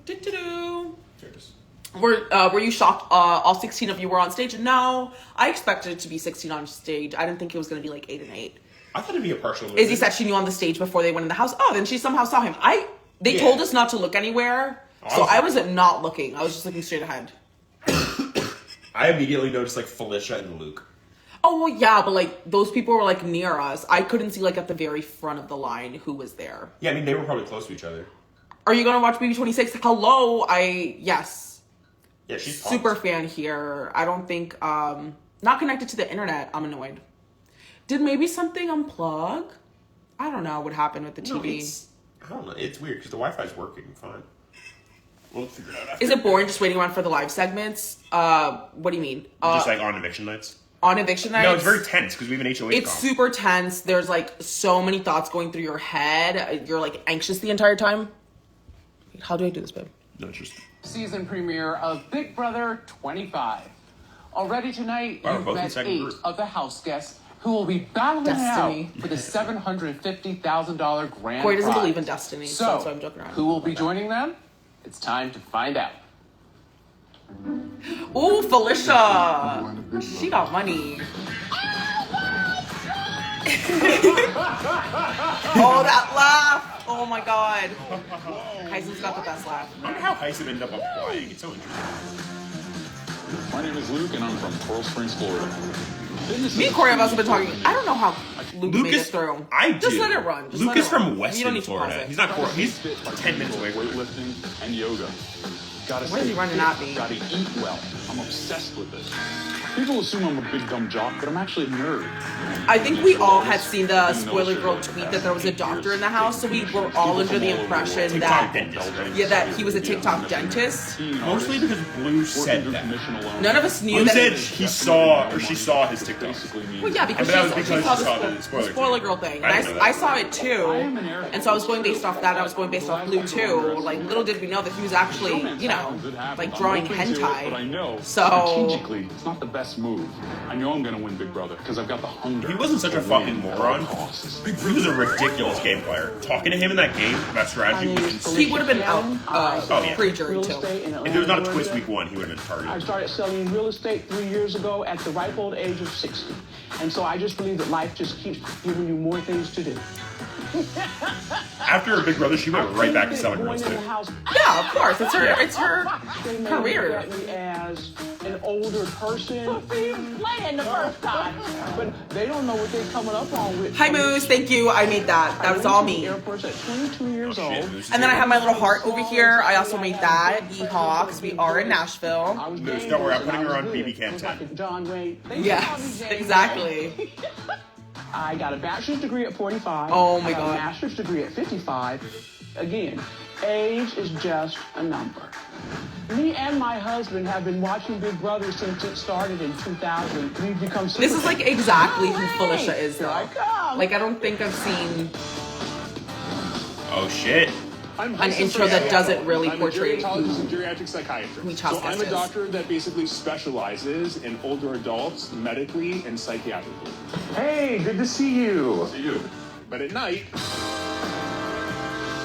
[SPEAKER 4] Do-do-do.
[SPEAKER 3] There it is.
[SPEAKER 4] Were you shocked all 16 of you were on stage? No. I expected it to be 16 on stage. I didn't think it was going to be like 8 and 8.
[SPEAKER 3] I thought it'd be a partial.
[SPEAKER 4] Izzy said she knew on the stage before they went in the house. Oh, then she somehow saw him. They
[SPEAKER 3] Yeah.
[SPEAKER 4] told us not to look anywhere. So I wasn't not looking. I was just looking straight ahead.
[SPEAKER 3] I immediately noticed like Felicia and Luke.
[SPEAKER 4] Oh, well, yeah, but like those people were like near us. I couldn't see like at the very front of the line who was there.
[SPEAKER 3] Yeah, I mean they were probably close to each other.
[SPEAKER 4] Are you going to watch BB26? Hello. Yes.
[SPEAKER 3] Yeah, she's
[SPEAKER 4] Super
[SPEAKER 3] pumped.
[SPEAKER 4] fan here. I don't think not connected to the internet. I'm annoyed. Did maybe something unplug? I don't know what happened with the
[SPEAKER 3] No,
[SPEAKER 4] TV.
[SPEAKER 3] I don't know. It's weird because the Wi-Fi's working fine. We'll figure it out after.
[SPEAKER 4] Is it boring just waiting around for the live segments? What do you mean?
[SPEAKER 3] Just like on eviction nights?
[SPEAKER 4] On eviction nights?
[SPEAKER 3] No, it's very tense because we have an HOH
[SPEAKER 4] It's
[SPEAKER 3] comp.
[SPEAKER 4] super tense. There's like so many thoughts going through your head. You're like anxious the entire time. How do I do this, babe?
[SPEAKER 3] No, just
[SPEAKER 5] Season premiere of Big Brother 25. Already tonight,
[SPEAKER 3] Wow,
[SPEAKER 5] you've
[SPEAKER 3] both in
[SPEAKER 5] met
[SPEAKER 3] second
[SPEAKER 5] 8
[SPEAKER 3] group.
[SPEAKER 5] of the house guests who will be battling
[SPEAKER 4] Destiny.
[SPEAKER 5] out for the $750,000 grand
[SPEAKER 4] Corey doesn't
[SPEAKER 5] prize.
[SPEAKER 4] believe in destiny, so that's why I'm joking around.
[SPEAKER 5] Who will be joining them? It's time to find out.
[SPEAKER 4] Ooh, Felicia! She got money. Oh, that laugh! Oh my god. Heisen's got the best laugh.
[SPEAKER 3] I wonder how Heisem ended up applying. It's so interesting.
[SPEAKER 11] My name is Luke, and I'm from Coral Springs, Florida.
[SPEAKER 4] Me and Corey have also been talking. I don't know how Luke made it
[SPEAKER 3] Lucas,
[SPEAKER 4] through.
[SPEAKER 3] I do.
[SPEAKER 4] Just let it run. Just
[SPEAKER 3] Luke
[SPEAKER 4] let it
[SPEAKER 3] is from
[SPEAKER 4] run. You don't
[SPEAKER 3] Weston,
[SPEAKER 4] need to pause
[SPEAKER 3] Florida.
[SPEAKER 4] it.
[SPEAKER 3] He's not Coral. He's 10 minutes away from it.
[SPEAKER 11] weightlifting and yoga. Gotta
[SPEAKER 4] Why is he running at me?
[SPEAKER 11] Gotta eat well. I'm obsessed with this. People assume I'm a big dumb jock, but I'm actually a nerd.
[SPEAKER 4] I think we all had seen the spoiler girl tweet that there was a doctor in the house, so we were all under the impression
[SPEAKER 3] TikTok
[SPEAKER 4] that
[SPEAKER 3] dentist, right?
[SPEAKER 4] that he was a TikTok dentist.
[SPEAKER 3] Mostly because Blue said that.
[SPEAKER 4] None of us knew
[SPEAKER 3] Blue
[SPEAKER 4] that.
[SPEAKER 3] said he saw or she saw his TikTok.
[SPEAKER 4] Well, yeah, because
[SPEAKER 3] But that was
[SPEAKER 4] she
[SPEAKER 3] because
[SPEAKER 4] saw
[SPEAKER 3] she saw
[SPEAKER 4] the
[SPEAKER 3] the spoiler
[SPEAKER 4] spoiler girl thing. And
[SPEAKER 3] I didn't know
[SPEAKER 4] I
[SPEAKER 3] that.
[SPEAKER 4] saw it too, and so I was going based off that. I was going based off Blue too. Like, little did we know that he was actually, like drawing
[SPEAKER 11] But I
[SPEAKER 4] hentai.
[SPEAKER 11] know
[SPEAKER 4] So
[SPEAKER 11] strategically, it's not the best move. I know I'm gonna win Big Brother because I've got the hunger.
[SPEAKER 3] He wasn't such a
[SPEAKER 11] to
[SPEAKER 3] fucking
[SPEAKER 11] win at
[SPEAKER 3] moron.
[SPEAKER 11] all costs.
[SPEAKER 3] He was a ridiculous game player. Talking to him in that game about strategy was insane.
[SPEAKER 4] he would have been out
[SPEAKER 3] Oh, yeah.
[SPEAKER 4] pre-jury
[SPEAKER 12] Real
[SPEAKER 4] too.
[SPEAKER 12] estate in
[SPEAKER 3] If
[SPEAKER 12] Atlanta,
[SPEAKER 3] there was not a
[SPEAKER 12] Georgia.
[SPEAKER 3] twist week 1, he would have been
[SPEAKER 12] I
[SPEAKER 3] targeted.
[SPEAKER 12] started selling real estate 3 years ago at the ripe old age of 60. And so I just believe that life just keeps giving you more things to do.
[SPEAKER 3] After Big Brother, she went right back to selling real
[SPEAKER 12] Going in the
[SPEAKER 3] estate.
[SPEAKER 12] house,
[SPEAKER 4] Yeah, of course. It's her
[SPEAKER 12] they may
[SPEAKER 4] career.
[SPEAKER 12] look at me as an older person.
[SPEAKER 2] Playing the first time.
[SPEAKER 12] But they don't know what they're coming up on with.
[SPEAKER 4] Hi Moose, thank you. I made that. That was all me.
[SPEAKER 12] Airports at 22 years
[SPEAKER 3] Oh, shit,
[SPEAKER 12] old.
[SPEAKER 3] Moose is
[SPEAKER 4] And then I
[SPEAKER 3] here.
[SPEAKER 4] have my little heart over here. I also made that. Yeehaw, because we are in Nashville.
[SPEAKER 12] I was
[SPEAKER 3] Moose,
[SPEAKER 12] dangerous
[SPEAKER 3] don't worry, I'm
[SPEAKER 12] and
[SPEAKER 3] putting
[SPEAKER 12] I
[SPEAKER 3] her on
[SPEAKER 12] was
[SPEAKER 3] BB
[SPEAKER 12] good.
[SPEAKER 3] Cam
[SPEAKER 12] It was
[SPEAKER 3] 10.
[SPEAKER 12] like a John Wayne.
[SPEAKER 4] Yes, exactly.
[SPEAKER 12] I got a bachelor's degree at 45.
[SPEAKER 4] Oh my
[SPEAKER 12] I got
[SPEAKER 4] God.
[SPEAKER 12] a master's degree at 55. Again, age is just a number. Me and my husband have been watching Big Brother since it started in 2000. We've become
[SPEAKER 4] This is like exactly who Felicia is
[SPEAKER 12] Here I
[SPEAKER 4] though.
[SPEAKER 12] come.
[SPEAKER 4] Like, I don't think I've seen
[SPEAKER 3] Oh shit.
[SPEAKER 9] I'm
[SPEAKER 4] an intro that doesn't really
[SPEAKER 9] I'm
[SPEAKER 4] portray
[SPEAKER 9] a gerontologist and
[SPEAKER 4] who
[SPEAKER 9] geriatric psychiatrist.
[SPEAKER 4] we
[SPEAKER 9] So I'm a
[SPEAKER 4] is.
[SPEAKER 9] doctor that basically specializes in older adults medically and psychiatrically.
[SPEAKER 6] Hey, good to see you.
[SPEAKER 9] See you. But at night,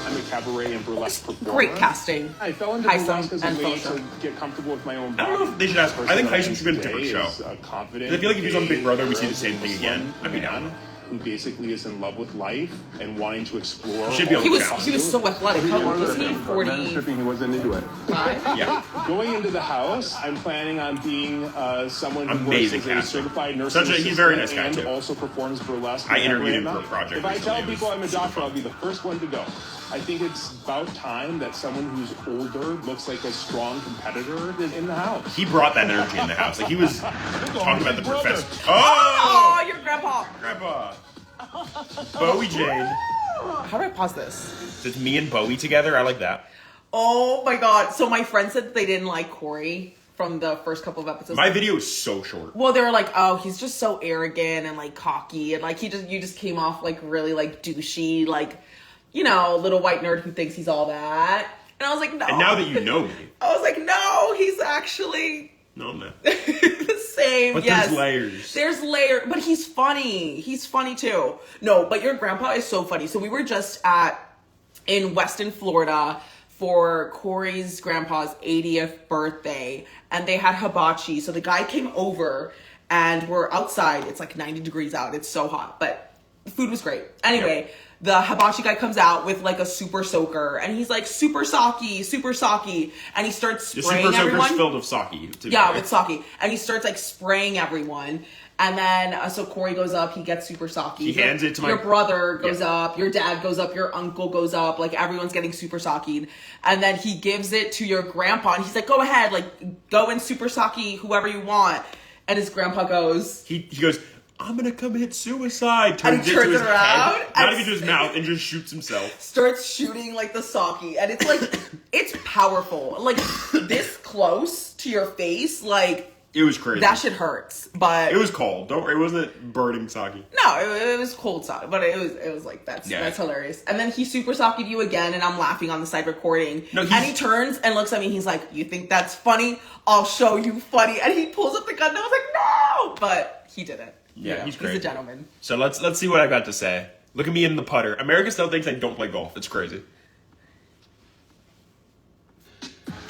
[SPEAKER 9] I'm a cabaret and burlesque performer.
[SPEAKER 4] Great casting.
[SPEAKER 9] I fell into
[SPEAKER 4] Heisem
[SPEAKER 9] burlesque as a
[SPEAKER 4] and
[SPEAKER 9] way
[SPEAKER 4] Felicia.
[SPEAKER 9] to get comfortable with my own
[SPEAKER 3] I
[SPEAKER 9] body.
[SPEAKER 3] don't know if they should ask. I think Heisem should be in a different show.
[SPEAKER 9] Confident.
[SPEAKER 3] I feel like if he's on Big Brother, we see the
[SPEAKER 9] gay,
[SPEAKER 3] same thing again. I mean,
[SPEAKER 9] man. who basically is in love with life and wanting to explore.
[SPEAKER 3] Should be
[SPEAKER 4] He was so athletic. How old was he? 40.
[SPEAKER 8] He wasn't into it.
[SPEAKER 3] Yeah.
[SPEAKER 9] Going into the house, I'm planning on being someone who
[SPEAKER 3] Amazing
[SPEAKER 9] works as a
[SPEAKER 3] casting.
[SPEAKER 9] certified nursing
[SPEAKER 3] He's a very nice guy,
[SPEAKER 9] and
[SPEAKER 3] too.
[SPEAKER 9] also performs burlesque.
[SPEAKER 3] I
[SPEAKER 9] and
[SPEAKER 3] interviewed him
[SPEAKER 9] every
[SPEAKER 3] for a
[SPEAKER 9] night.
[SPEAKER 3] project
[SPEAKER 9] If I
[SPEAKER 3] recently.
[SPEAKER 9] tell
[SPEAKER 3] It was
[SPEAKER 9] people I'm a
[SPEAKER 3] super
[SPEAKER 9] doctor,
[SPEAKER 3] fun.
[SPEAKER 9] I'll be the first one to go. I think it's about time that someone who's older looks like a strong competitor is in the house.
[SPEAKER 3] He brought that energy in the house. Like he was talking about the professor.
[SPEAKER 4] Oh, your grandpa.
[SPEAKER 3] Grandpa. Bowie Jane.
[SPEAKER 4] How do I pause this?
[SPEAKER 3] So it's me and Bowie together. I like that.
[SPEAKER 4] Oh my god. So my friend said that they didn't like Cory from the first couple of episodes.
[SPEAKER 3] My video is so short.
[SPEAKER 4] Well, they were like, oh, he's just so arrogant and like cocky and like you just came off like really like douchey, like, you know, little white nerd who thinks he's all that. And I was like, no.
[SPEAKER 3] And now that you know me,
[SPEAKER 4] I was like, no, he's actually
[SPEAKER 3] no, I'm not.
[SPEAKER 4] the same.
[SPEAKER 3] But
[SPEAKER 4] yes.
[SPEAKER 3] there's layers.
[SPEAKER 4] There's layer, but he's funny. He's funny too. No, but your grandpa is so funny. So we were just in Weston, Florida for Cory's grandpa's 80th birthday, and they had hibachi. So the guy came over, and we're outside. It's like 90 degrees out. It's so hot, but the food was great. Anyway, the hibachi guy comes out with like a super soaker, and he's like, super sake, and he starts
[SPEAKER 3] The
[SPEAKER 4] spraying
[SPEAKER 3] super
[SPEAKER 4] everyone.
[SPEAKER 3] soaker's filled with sake. to be
[SPEAKER 4] Yeah,
[SPEAKER 3] fair.
[SPEAKER 4] with sake. And he starts like spraying everyone. And then, so Cory goes up, he gets super sake.
[SPEAKER 3] He hands it to my-
[SPEAKER 4] Your brother goes
[SPEAKER 3] Yeah.
[SPEAKER 4] up, your dad goes up, your uncle goes up, like everyone's getting super saked. And then he gives it to your grandpa, and he's like, go ahead, like go and super sake whoever you want. And his grandpa goes,
[SPEAKER 3] He goes, I'm gonna commit suicide.
[SPEAKER 4] And he
[SPEAKER 3] it
[SPEAKER 4] turns
[SPEAKER 3] to his
[SPEAKER 4] it around,
[SPEAKER 3] head, not
[SPEAKER 4] and-
[SPEAKER 3] even to his mouth, and just shoots himself.
[SPEAKER 4] starts shooting like the sake. And it's like, it's powerful. Like this close to your face, like
[SPEAKER 3] It was crazy.
[SPEAKER 4] that shit hurts. But
[SPEAKER 3] It was cold. Don't worry, it wasn't burning sake.
[SPEAKER 4] no, it was cold sake, but it was like that's hilarious. And then he super saked you again, and I'm laughing on the side recording.
[SPEAKER 3] No,
[SPEAKER 4] and
[SPEAKER 3] he's-
[SPEAKER 4] he turns and looks at me. He's like, "You think that's funny? I'll show you funny." And he pulls up the gun, and I was like, "No!" But he didn't.
[SPEAKER 3] Yeah,
[SPEAKER 4] You know,
[SPEAKER 3] he's great.
[SPEAKER 4] He's a gentleman.
[SPEAKER 3] So let's see what I got to say. Look at me in the putter. America still thinks I don't play golf. It's crazy.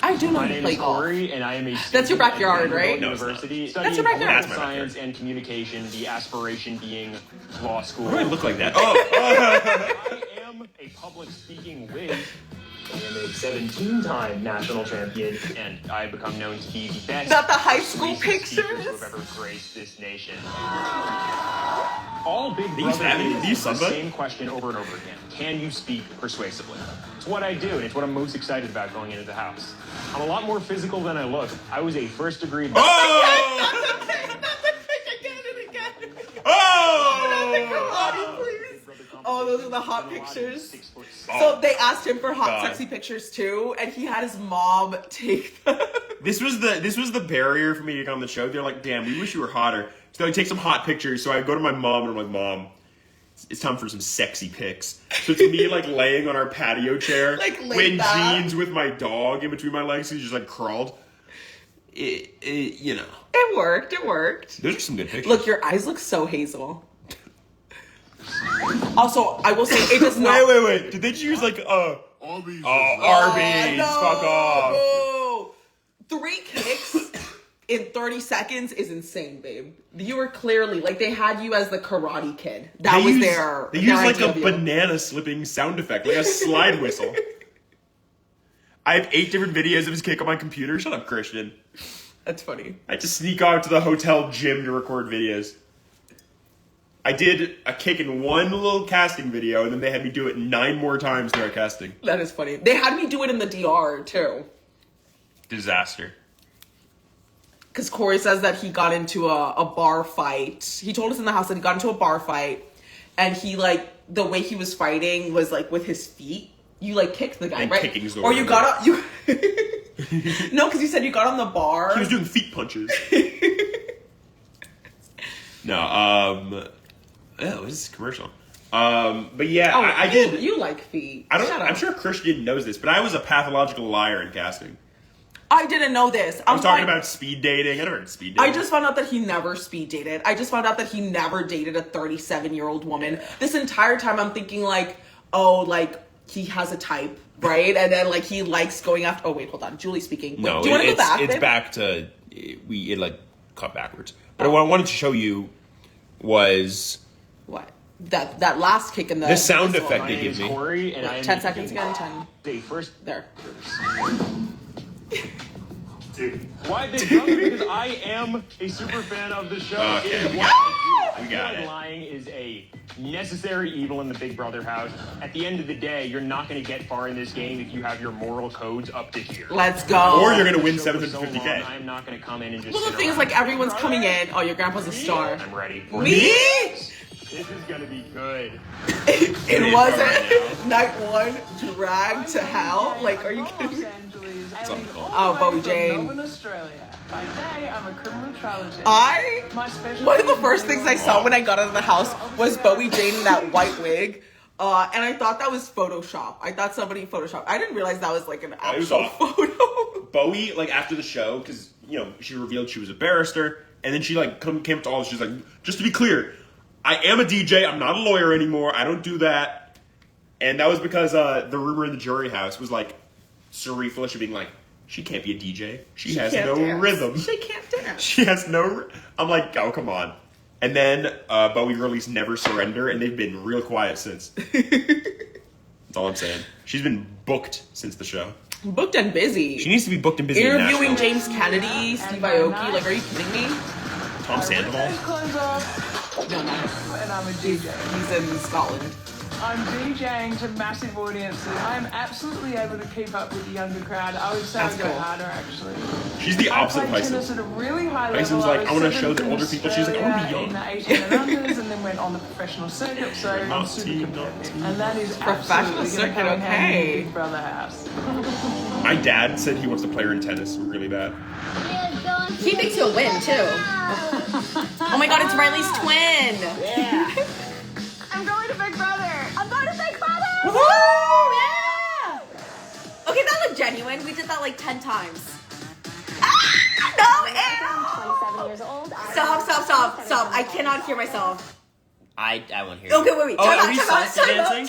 [SPEAKER 4] I do know
[SPEAKER 13] My
[SPEAKER 4] you
[SPEAKER 13] name
[SPEAKER 4] play
[SPEAKER 13] is
[SPEAKER 4] golf.
[SPEAKER 13] Corey, and I am a
[SPEAKER 4] That's your backyard,
[SPEAKER 13] student at
[SPEAKER 4] right?
[SPEAKER 3] No, it's not.
[SPEAKER 13] University.
[SPEAKER 4] That's your
[SPEAKER 13] studying
[SPEAKER 4] backyard.
[SPEAKER 3] That's my
[SPEAKER 13] science and communication. The aspiration being law school.
[SPEAKER 3] Why do I look like that? Oh,
[SPEAKER 13] I am a public speaking whiz. I am a 17-time national champion, and I have become known to be the best.
[SPEAKER 4] Not the high school
[SPEAKER 13] racist
[SPEAKER 4] pictures?
[SPEAKER 13] speakers who have ever graced this nation. All Big
[SPEAKER 3] These
[SPEAKER 13] Brother
[SPEAKER 3] have-
[SPEAKER 13] is
[SPEAKER 3] these
[SPEAKER 13] the
[SPEAKER 3] sunbed?
[SPEAKER 13] same question over and over again. Can you speak persuasively? It's what I do, and it's what I'm most excited about going into the house. I'm a lot more physical than I look. I was a first-degree...
[SPEAKER 3] oh, oh!
[SPEAKER 4] Oh, those are the hot pictures.
[SPEAKER 13] 6 foot
[SPEAKER 4] So they asked him for hot,
[SPEAKER 3] God.
[SPEAKER 4] sexy pictures too, and he had his mom take them.
[SPEAKER 3] This was the barrier for me to come on the show. They're like, damn, we wish you were hotter. So they like, take some hot pictures. So I go to my mom and I'm like, Mom, it's time for some sexy pics. So it's me like laying on our patio chair,
[SPEAKER 4] Like, laid
[SPEAKER 3] in
[SPEAKER 4] back.
[SPEAKER 3] jeans with my dog in between my legs. He's just like crawled. You know,
[SPEAKER 4] It worked. It worked.
[SPEAKER 3] those are some good pictures.
[SPEAKER 4] Look, your eyes look so hazel. Also, I will say it does not.
[SPEAKER 3] Wait. Did they choose like
[SPEAKER 8] Arby's.
[SPEAKER 3] Arby's?
[SPEAKER 4] no,
[SPEAKER 3] Fuck off.
[SPEAKER 4] boo. 3 kicks in 30 seconds is insane, babe. You were clearly like they had you as the Karate Kid. That was their.
[SPEAKER 3] They
[SPEAKER 4] their
[SPEAKER 3] used like
[SPEAKER 4] idea
[SPEAKER 3] a
[SPEAKER 4] of you.
[SPEAKER 3] banana slipping sound effect, like a slide whistle. I have 8 different videos of his kick on my computer. Shut up, Christian.
[SPEAKER 4] That's funny.
[SPEAKER 3] I had to sneak off to the hotel gym to record videos. I did a kick in one little casting video, and then they had me do it 9 more times throughout casting.
[SPEAKER 4] That is funny. They had me do it in the DR too.
[SPEAKER 3] Disaster.
[SPEAKER 4] Because Cory says that he got into a bar fight. He told us in the house that he got into a bar fight, and he like the way he was fighting was like with his feet. You like kicked the guy,
[SPEAKER 3] And
[SPEAKER 4] right?
[SPEAKER 3] kicking's the
[SPEAKER 4] Or
[SPEAKER 3] word.
[SPEAKER 4] you got on you. No, because you said you got on the bar.
[SPEAKER 3] He was doing feet punches. No, oh, this is a commercial. But yeah,
[SPEAKER 4] Oh,
[SPEAKER 3] I did.
[SPEAKER 4] You like feet?
[SPEAKER 3] I don't.
[SPEAKER 4] Shut up.
[SPEAKER 3] I'm sure Christian knows this, but I was a pathological liar in casting.
[SPEAKER 4] I didn't know this.
[SPEAKER 3] I was talking about speed dating. I never heard speed dating.
[SPEAKER 4] I just found out that he never speed dated. I just found out that he never dated a 37-year-old woman. This entire time I'm thinking like, oh, like he has a type, right? And then like he likes going after. Oh wait, hold on. Julie speaking. Wait,
[SPEAKER 3] No,
[SPEAKER 4] do you want to go back?
[SPEAKER 3] It's
[SPEAKER 4] babe?
[SPEAKER 3] back to it like cut backwards. But what I wanted to show you was
[SPEAKER 4] What? that last kick in
[SPEAKER 3] The sound
[SPEAKER 4] whistle.
[SPEAKER 3] effect
[SPEAKER 13] My
[SPEAKER 3] they
[SPEAKER 13] name
[SPEAKER 3] give
[SPEAKER 13] is
[SPEAKER 3] me.
[SPEAKER 13] Cory, and I am
[SPEAKER 4] 10 seconds again. 10.
[SPEAKER 13] the first
[SPEAKER 4] There.
[SPEAKER 13] Dude. Why Big Brother? Because I am a super fan of the show.
[SPEAKER 3] Okay,
[SPEAKER 13] It is
[SPEAKER 3] we
[SPEAKER 13] what
[SPEAKER 3] got
[SPEAKER 13] I do.
[SPEAKER 3] We
[SPEAKER 13] I feel
[SPEAKER 3] got
[SPEAKER 13] like
[SPEAKER 3] it.
[SPEAKER 13] lying is a necessary evil in the Big Brother house. At the end of the day, you're not going to get far in this game if you have your moral codes up to here.
[SPEAKER 4] Let's go.
[SPEAKER 3] Or you're gonna win
[SPEAKER 13] So for so long,
[SPEAKER 3] 750K.
[SPEAKER 13] I'm not going to come in and just.
[SPEAKER 4] Well, the
[SPEAKER 13] sit
[SPEAKER 4] thing is,
[SPEAKER 13] around.
[SPEAKER 4] like, everyone's coming in. Oh, your grandpa's a star.
[SPEAKER 13] I'm ready for
[SPEAKER 4] Me?
[SPEAKER 13] This is going to be good.
[SPEAKER 4] It wasn't night one, dragged to hell. Like, are you kidding me? Oh, Bowie Jane.
[SPEAKER 7] Melbourne, Australia. By day, I'm a criminal trologist.
[SPEAKER 4] One of the first things I saw when I got out of the house was Bowie Jane in that white wig. And I thought that was Photoshop. I thought somebody Photoshopped. I didn't realize that was like an
[SPEAKER 3] It was
[SPEAKER 4] actual
[SPEAKER 3] awful.
[SPEAKER 4] photo.
[SPEAKER 3] Bowie, like after the show, because she revealed she was a barrister, and then she like came to all. She's like, just to be clear, I am a DJ. I'm not a lawyer anymore. I don't do that. And that was because the rumor in the jury house was like Suri Felicia being like, she can't be a DJ. She has
[SPEAKER 4] can't
[SPEAKER 3] no
[SPEAKER 4] dance.
[SPEAKER 3] rhythm.
[SPEAKER 4] She can't dance.
[SPEAKER 3] She has no. I'm like, oh come on. And then Bowie released Never Surrender, and they've been real quiet since. That's all I'm saying. She's been booked since the show.
[SPEAKER 4] Booked and busy.
[SPEAKER 3] She needs to be booked and busy. in
[SPEAKER 4] Interviewing
[SPEAKER 3] Nashville.
[SPEAKER 4] James Kennedy, Steve Aoki. Like, are you kidding me?
[SPEAKER 3] Tom Sandoval.
[SPEAKER 4] No, no.
[SPEAKER 7] And I'm a DJ.
[SPEAKER 4] He's in Scotland.
[SPEAKER 7] I'm DJing to massive audiences. I'm absolutely able to keep up with the younger crowd. I would say
[SPEAKER 4] That's
[SPEAKER 7] I go
[SPEAKER 4] cool.
[SPEAKER 7] harder, actually.
[SPEAKER 3] She's the opposite of
[SPEAKER 7] I played
[SPEAKER 3] Hyson.
[SPEAKER 7] tennis at a really high level.
[SPEAKER 3] Tyson's like, I want to
[SPEAKER 7] was
[SPEAKER 3] show the
[SPEAKER 7] seventh in
[SPEAKER 3] older people. She's like, I want to be
[SPEAKER 7] Australia
[SPEAKER 3] young.
[SPEAKER 7] in the 18 and unders, and then went on the professional circuit, so I'm super competitive. And that is
[SPEAKER 4] Professional
[SPEAKER 7] absolutely going to
[SPEAKER 4] circuit,
[SPEAKER 7] come in handy
[SPEAKER 4] okay.
[SPEAKER 7] in Big Brother house.
[SPEAKER 3] My dad said he wants to play her in tennis really bad.
[SPEAKER 2] He thinks he'll win too. Oh my god, it's Riley's twin.
[SPEAKER 14] Yeah. I'm going to Big Brother. I'm going to Big Brother.
[SPEAKER 2] Woo! Yeah. Okay, that looked genuine. We did that like 10 times. No,
[SPEAKER 14] I'm 27 years old.
[SPEAKER 2] Stop. I cannot hear myself.
[SPEAKER 1] I won't hear.
[SPEAKER 2] Okay, wait.
[SPEAKER 1] Oh, are we salsa dancing?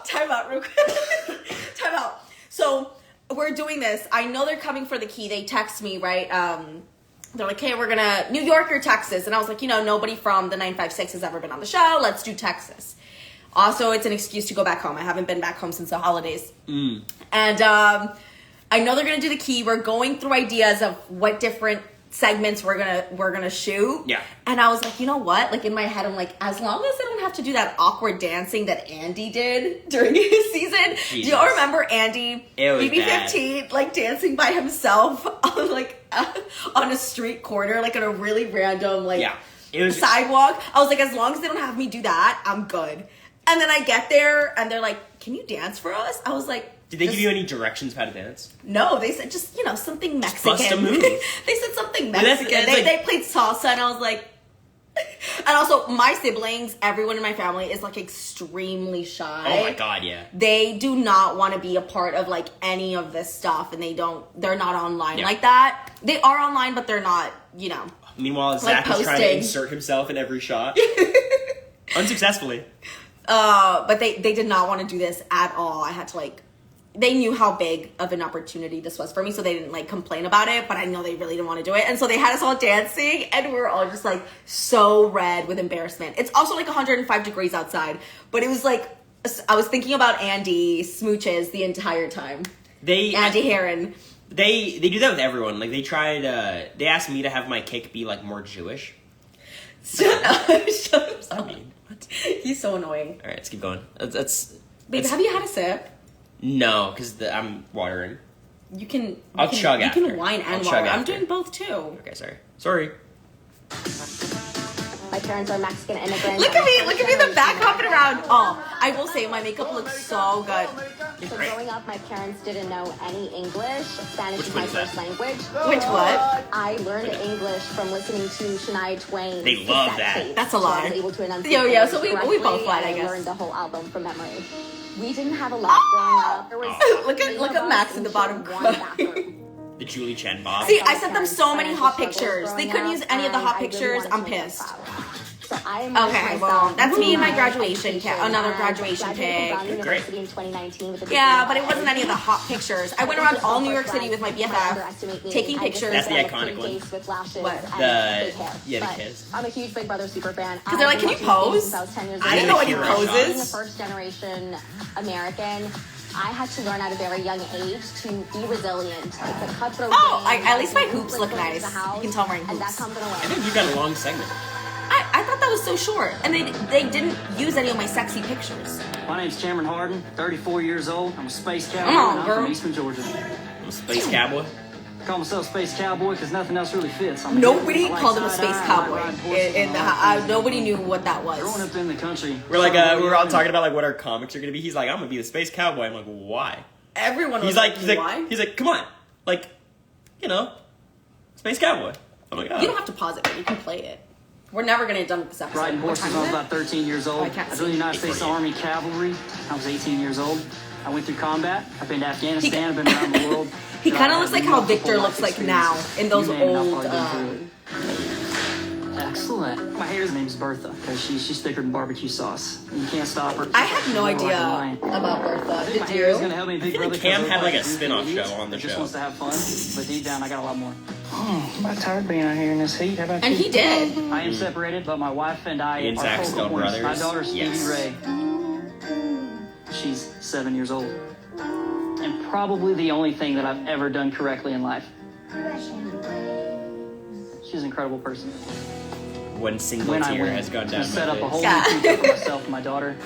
[SPEAKER 2] Time out, real quick. Time out. So we're doing this. I know they're coming for the key. They text me, right? They're like, hey, we're gonna New York or Texas. And I was like, nobody from the 956 has ever been on the show. Let's do Texas. Also, it's an excuse to go back home. I haven't been back home since the holidays. And I know they're gonna do the key. We're going through ideas of what different segments we're gonna shoot.
[SPEAKER 1] Yeah.
[SPEAKER 2] And I was like, you know what? Like in my head, I'm like, as long as I don't have to do that awkward dancing that Andy did during his season.
[SPEAKER 1] Jesus.
[SPEAKER 2] Do y'all remember Andy?
[SPEAKER 1] It was
[SPEAKER 2] BB15 like dancing by himself on like on a street corner, like on a really random like
[SPEAKER 1] it was
[SPEAKER 2] sidewalk. I was like, as long as they don't have me do that, I'm good. And then I get there and they're like, can you dance for us? I was like,
[SPEAKER 1] Did they give you any directions of how to dance?
[SPEAKER 2] no, they said just, something Mexican.
[SPEAKER 1] Bust a move.
[SPEAKER 2] They said something
[SPEAKER 1] But that's-
[SPEAKER 2] Mexican.
[SPEAKER 1] that's
[SPEAKER 2] They played salsa and I was like, and also my siblings, everyone in my family is like extremely shy.
[SPEAKER 1] Oh my god, yeah.
[SPEAKER 2] They do not want to be a part of like any of this stuff and they're not online
[SPEAKER 1] Yeah.
[SPEAKER 2] like that. They are online, but they're not,
[SPEAKER 1] Meanwhile,
[SPEAKER 2] Like
[SPEAKER 1] Zach is trying to
[SPEAKER 2] posting.
[SPEAKER 1] insert himself in every shot. Unsuccessfully.
[SPEAKER 2] But they did not want to do this at all. I had to they knew how big of an opportunity this was for me, so they didn't complain about it, but I know they really didn't want to do it. And so they had us all dancing and we were all just so red with embarrassment. It's also 105 degrees outside, but it was I was thinking about Andy smooches the entire time. Andy Heron.
[SPEAKER 1] They do that with everyone. Like they asked me to have my kick be more Jewish.
[SPEAKER 2] Shut up.
[SPEAKER 1] I mean, what?
[SPEAKER 2] He's so annoying.
[SPEAKER 1] All right, let's keep going.
[SPEAKER 2] Babe, have you had a sip?
[SPEAKER 1] No, because I'm watering.
[SPEAKER 2] You can.
[SPEAKER 1] I'll chug
[SPEAKER 2] You
[SPEAKER 1] after.
[SPEAKER 2] can wine
[SPEAKER 1] I'll
[SPEAKER 2] and
[SPEAKER 1] chug
[SPEAKER 2] water. I'm
[SPEAKER 1] after.
[SPEAKER 2] doing both too.
[SPEAKER 1] Okay, sorry.
[SPEAKER 14] My parents are Mexican immigrants.
[SPEAKER 2] Look at me, the back hopping around. Oh, I will say my makeup looks so good.
[SPEAKER 14] So growing up, my parents didn't know any English. Spanish
[SPEAKER 1] Which
[SPEAKER 14] is my
[SPEAKER 1] one is that?
[SPEAKER 14] first language.
[SPEAKER 2] Which what?
[SPEAKER 14] I learned English from listening to Shania Twain.
[SPEAKER 1] They love that.
[SPEAKER 14] tapes.
[SPEAKER 2] That's a
[SPEAKER 14] So I
[SPEAKER 2] lie.
[SPEAKER 14] was able to enunciate
[SPEAKER 2] Yeah, so
[SPEAKER 14] English
[SPEAKER 2] we both
[SPEAKER 14] correctly,
[SPEAKER 2] lied, I
[SPEAKER 14] and
[SPEAKER 2] guess.
[SPEAKER 14] learned the whole album from memory. We didn't have a lot growing up. There was
[SPEAKER 2] Look at Max in the bottom
[SPEAKER 14] one
[SPEAKER 2] corner.
[SPEAKER 14] bathroom.
[SPEAKER 1] The Julie Chen bob.
[SPEAKER 2] See, I sent them so many hot pictures. They couldn't use any of the hot pictures. I'm pissed.
[SPEAKER 14] So I am
[SPEAKER 2] Okay, well, that's me and my graduation pic. Another graduation pic.
[SPEAKER 14] Great. In 2019 with
[SPEAKER 2] Yeah, but it wasn't any of the hot pictures. I went around all New York City with my BFF, taking pictures.
[SPEAKER 1] That's the iconic one.
[SPEAKER 14] What?
[SPEAKER 1] The kiss.
[SPEAKER 14] I'm a huge Big Brother super fan.
[SPEAKER 2] Because they're like, can you pose? I didn't know any poses.
[SPEAKER 14] Being a first generation American, I had to learn at a very young age to be resilient. It's a cutthroat game.
[SPEAKER 2] At least my hoops look nice. You can tell I'm wearing hoops.
[SPEAKER 14] And that comes in a way.
[SPEAKER 1] I think you got a long segment.
[SPEAKER 2] I thought that was so short. And they didn't use any of my sexy pictures.
[SPEAKER 15] My name's Cameron Harden, 34 years old. I'm a space cowboy.
[SPEAKER 2] Come on,
[SPEAKER 15] I'm
[SPEAKER 2] girl.
[SPEAKER 15] from Eastman, Georgia.
[SPEAKER 1] I'm a space cowboy.
[SPEAKER 15] I call myself space cowboy because nothing else really fits.
[SPEAKER 2] Nobody called him a space cowboy. Nobody knew what that was.
[SPEAKER 15] Growing up in the country.
[SPEAKER 1] We're like, we're all talking about like what our comics are gonna be. He's like, I'm gonna be the space cowboy. I'm like, why?
[SPEAKER 2] Everyone was
[SPEAKER 1] he's like, come on, like, space cowboy. I'm like, oh.
[SPEAKER 2] You don't have to pause it, but you can play it. We're never gonna get done with this episode.
[SPEAKER 15] Riding horses when I was about 13 years old.
[SPEAKER 2] I can't
[SPEAKER 15] I joined the United States Army Cavalry. I was 18 years old. I went through combat. I've been to Afghanistan. I've been around the world.
[SPEAKER 2] He kind of looks like how Victor looks like now in those old.
[SPEAKER 15] Excellent. My hair's name's Bertha because she's thicker than barbecue sauce. You can't stop her.
[SPEAKER 2] I had no idea about Bertha. Did
[SPEAKER 15] My hair is
[SPEAKER 2] you?
[SPEAKER 15] gonna help me in Big Brother.
[SPEAKER 1] Cam had like a spin-off show on the
[SPEAKER 15] Just
[SPEAKER 1] show.
[SPEAKER 15] wants to have fun, but deep down I got a lot more. I'm about tired being out here in this heat. How about
[SPEAKER 2] And
[SPEAKER 15] you?
[SPEAKER 2] he did.
[SPEAKER 15] I am separated, but my wife and I
[SPEAKER 1] He and
[SPEAKER 15] are
[SPEAKER 1] Zach
[SPEAKER 15] focal
[SPEAKER 1] still
[SPEAKER 15] points.
[SPEAKER 1] brothers.
[SPEAKER 15] My daughter Stevie
[SPEAKER 1] Yes.
[SPEAKER 15] Ray. She's 7 years old. And probably the only thing that I've ever done correctly in life. She's an incredible person.
[SPEAKER 1] One single
[SPEAKER 15] When I
[SPEAKER 1] tear
[SPEAKER 15] win,
[SPEAKER 1] has gone
[SPEAKER 15] to
[SPEAKER 1] down
[SPEAKER 15] set
[SPEAKER 1] my
[SPEAKER 15] up a whole
[SPEAKER 1] face.
[SPEAKER 15] new future for myself and my daughter.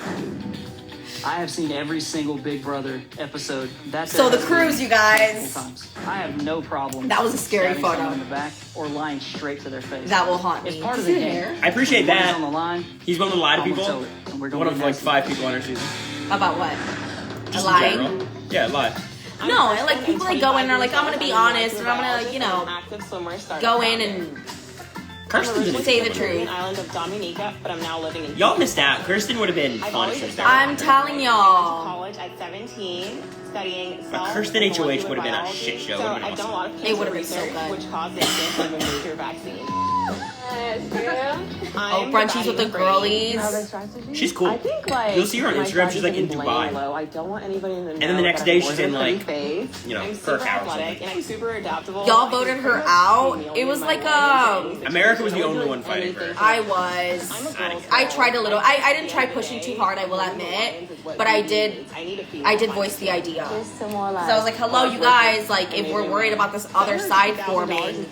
[SPEAKER 15] I have seen every single Big Brother episode. That's
[SPEAKER 2] So the cruise, you guys.
[SPEAKER 15] times. I have no problem.
[SPEAKER 2] That was a scary
[SPEAKER 15] stabbing
[SPEAKER 2] photo.
[SPEAKER 15] someone in the back or lying straight to their face.
[SPEAKER 2] That will haunt me.
[SPEAKER 15] It's part of
[SPEAKER 2] Does
[SPEAKER 15] the
[SPEAKER 2] your
[SPEAKER 15] game.
[SPEAKER 2] hair?
[SPEAKER 1] I appreciate
[SPEAKER 15] When it's
[SPEAKER 1] that.
[SPEAKER 15] on the line,
[SPEAKER 1] He's willing to lie to
[SPEAKER 15] I'm gonna
[SPEAKER 1] people.
[SPEAKER 15] tell it, and we're gonna
[SPEAKER 1] One
[SPEAKER 15] be
[SPEAKER 1] of like
[SPEAKER 15] nice.
[SPEAKER 1] 5 people on our season.
[SPEAKER 2] About what?
[SPEAKER 1] Just in
[SPEAKER 2] Lying?
[SPEAKER 1] general. Yeah, lie.
[SPEAKER 2] No, I like people that go in and are like, I'm gonna be honest and I'm gonna, go in and
[SPEAKER 1] Kirsten didn't
[SPEAKER 2] say the truth.
[SPEAKER 16] Island of Dominica, but I'm now living in.
[SPEAKER 1] Y'all missed out. Kirsten would have been fun if she was there.
[SPEAKER 2] I'm telling y'all.
[SPEAKER 16] College at 17, studying
[SPEAKER 1] But Kirsten HOH would have been a shit show.
[SPEAKER 16] So
[SPEAKER 1] It would have
[SPEAKER 16] I've
[SPEAKER 1] been
[SPEAKER 16] done a lot of
[SPEAKER 1] awesome.
[SPEAKER 2] It would
[SPEAKER 16] cancer
[SPEAKER 2] have been so
[SPEAKER 16] research,
[SPEAKER 2] good.
[SPEAKER 16] which caused the advance of a major vaccine.
[SPEAKER 2] Oh, brunchies with the girlies.
[SPEAKER 1] She's cool.
[SPEAKER 16] I think like
[SPEAKER 1] You'll see her on
[SPEAKER 16] my
[SPEAKER 1] Instagram. She's like in
[SPEAKER 16] practice
[SPEAKER 1] Dubai.
[SPEAKER 16] is low. I don't want anybody to know.
[SPEAKER 1] And then the next
[SPEAKER 16] that
[SPEAKER 1] day
[SPEAKER 16] I'm
[SPEAKER 1] she's in,
[SPEAKER 16] ornery
[SPEAKER 1] like,
[SPEAKER 16] face.
[SPEAKER 1] you know,
[SPEAKER 16] I'm
[SPEAKER 1] her
[SPEAKER 16] super
[SPEAKER 1] cow or
[SPEAKER 16] athletic
[SPEAKER 1] something.
[SPEAKER 16] and I'm super adaptable.
[SPEAKER 2] Y'all
[SPEAKER 16] I
[SPEAKER 2] voted
[SPEAKER 16] can
[SPEAKER 2] her
[SPEAKER 16] cook,
[SPEAKER 2] out.
[SPEAKER 16] meal
[SPEAKER 2] It was
[SPEAKER 16] my
[SPEAKER 2] like
[SPEAKER 16] way,
[SPEAKER 1] America was the only one fighting for her.
[SPEAKER 2] I was. I tried a little. I didn't try pushing too hard, I will admit. But I did voice the idea. So I was like, hello, you guys. Like, if we're worried about this other side forming,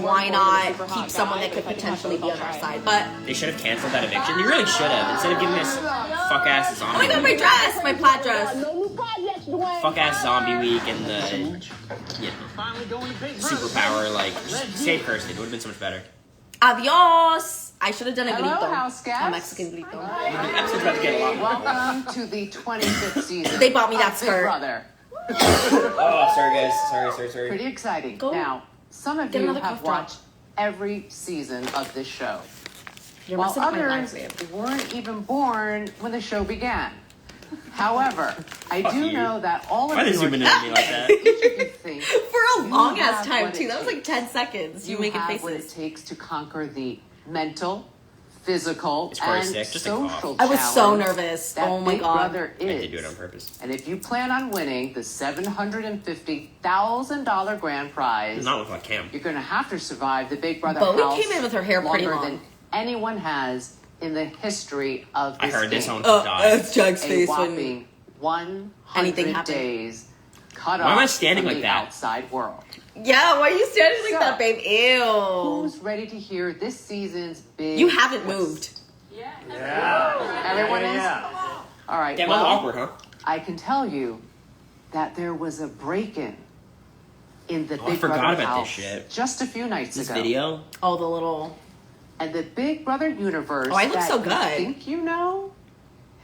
[SPEAKER 2] why not keep someone that could potentially be on our side? But
[SPEAKER 1] They should have canceled that eviction. You really should have. Instead of giving this fuck ass
[SPEAKER 2] oh my
[SPEAKER 1] zombie
[SPEAKER 2] god, my
[SPEAKER 1] week,
[SPEAKER 2] dress, my plaid dress.
[SPEAKER 1] fuck ass zombie week, and the superpower like save Kirsten. It would have been so much better.
[SPEAKER 2] Adios. I should have done a
[SPEAKER 17] Hello,
[SPEAKER 2] grito.
[SPEAKER 17] Houseguests.
[SPEAKER 2] A Mexican grito.
[SPEAKER 1] The episode's about to get a lot more.
[SPEAKER 17] Welcome to the 25th season.
[SPEAKER 2] They bought me that
[SPEAKER 17] of Big
[SPEAKER 2] skirt.
[SPEAKER 17] Brother.
[SPEAKER 1] Oh, sorry guys. Sorry.
[SPEAKER 17] Pretty exciting.
[SPEAKER 2] Go
[SPEAKER 17] Now, some of
[SPEAKER 2] get
[SPEAKER 17] you
[SPEAKER 2] another
[SPEAKER 17] have
[SPEAKER 2] cough drop.
[SPEAKER 17] watched every season of this show,
[SPEAKER 2] You're
[SPEAKER 17] while
[SPEAKER 2] messing up my
[SPEAKER 17] others
[SPEAKER 2] life, babe.
[SPEAKER 17] weren't even born when the show began. However, I
[SPEAKER 1] Fuck
[SPEAKER 17] do
[SPEAKER 1] you.
[SPEAKER 17] know that all
[SPEAKER 1] Why
[SPEAKER 17] of
[SPEAKER 1] are they
[SPEAKER 17] you
[SPEAKER 1] zooming in on me like that?
[SPEAKER 17] each of you think
[SPEAKER 2] For a
[SPEAKER 17] you
[SPEAKER 2] long ass
[SPEAKER 17] have
[SPEAKER 2] time
[SPEAKER 17] what
[SPEAKER 2] too.
[SPEAKER 17] it
[SPEAKER 2] That was like 10 seconds. You making
[SPEAKER 17] have what it
[SPEAKER 2] faces.
[SPEAKER 17] takes to conquer the mental, physical,
[SPEAKER 1] It's Cory
[SPEAKER 17] and
[SPEAKER 1] sick. Just a cough.
[SPEAKER 17] social
[SPEAKER 2] I was so
[SPEAKER 17] challenge
[SPEAKER 2] nervous.
[SPEAKER 17] that
[SPEAKER 2] Oh my
[SPEAKER 17] Big
[SPEAKER 2] god.
[SPEAKER 17] Brother
[SPEAKER 1] I
[SPEAKER 17] is.
[SPEAKER 1] did do it on purpose.
[SPEAKER 17] And if you plan on winning the $750,000 grand prize,
[SPEAKER 1] Not with my Cam.
[SPEAKER 17] you're going to have to survive the Big Brother
[SPEAKER 2] Bowie
[SPEAKER 17] house
[SPEAKER 2] came in with her hair pretty
[SPEAKER 17] longer
[SPEAKER 2] long.
[SPEAKER 17] than anyone has in the history of this
[SPEAKER 1] I heard this
[SPEAKER 17] game.
[SPEAKER 1] one die.
[SPEAKER 2] That's Jug's
[SPEAKER 17] A
[SPEAKER 2] face when
[SPEAKER 17] whopping 100
[SPEAKER 2] anything happened.
[SPEAKER 17] days cut
[SPEAKER 1] Why am I
[SPEAKER 17] off
[SPEAKER 1] standing
[SPEAKER 17] from
[SPEAKER 1] like
[SPEAKER 17] the
[SPEAKER 1] that?
[SPEAKER 17] outside world.
[SPEAKER 2] Yeah, why are you standing like
[SPEAKER 17] So,
[SPEAKER 2] that, babe? Ew.
[SPEAKER 17] Who's ready to hear this season's big
[SPEAKER 2] You haven't
[SPEAKER 17] twist?
[SPEAKER 2] moved.
[SPEAKER 17] Everyone is? All right.
[SPEAKER 1] Damn,
[SPEAKER 17] well,
[SPEAKER 1] I'm awkward, huh?
[SPEAKER 17] I can tell you that there was a break-in in the
[SPEAKER 1] Oh, I
[SPEAKER 17] Big
[SPEAKER 1] forgot
[SPEAKER 17] Brother
[SPEAKER 1] about this
[SPEAKER 17] house
[SPEAKER 1] shit.
[SPEAKER 17] just a few nights
[SPEAKER 1] This
[SPEAKER 17] ago.
[SPEAKER 1] video.
[SPEAKER 2] Oh, the little.
[SPEAKER 17] And the Big Brother universe
[SPEAKER 2] Oh, I look
[SPEAKER 17] that
[SPEAKER 2] so
[SPEAKER 17] you
[SPEAKER 2] good.
[SPEAKER 17] think you know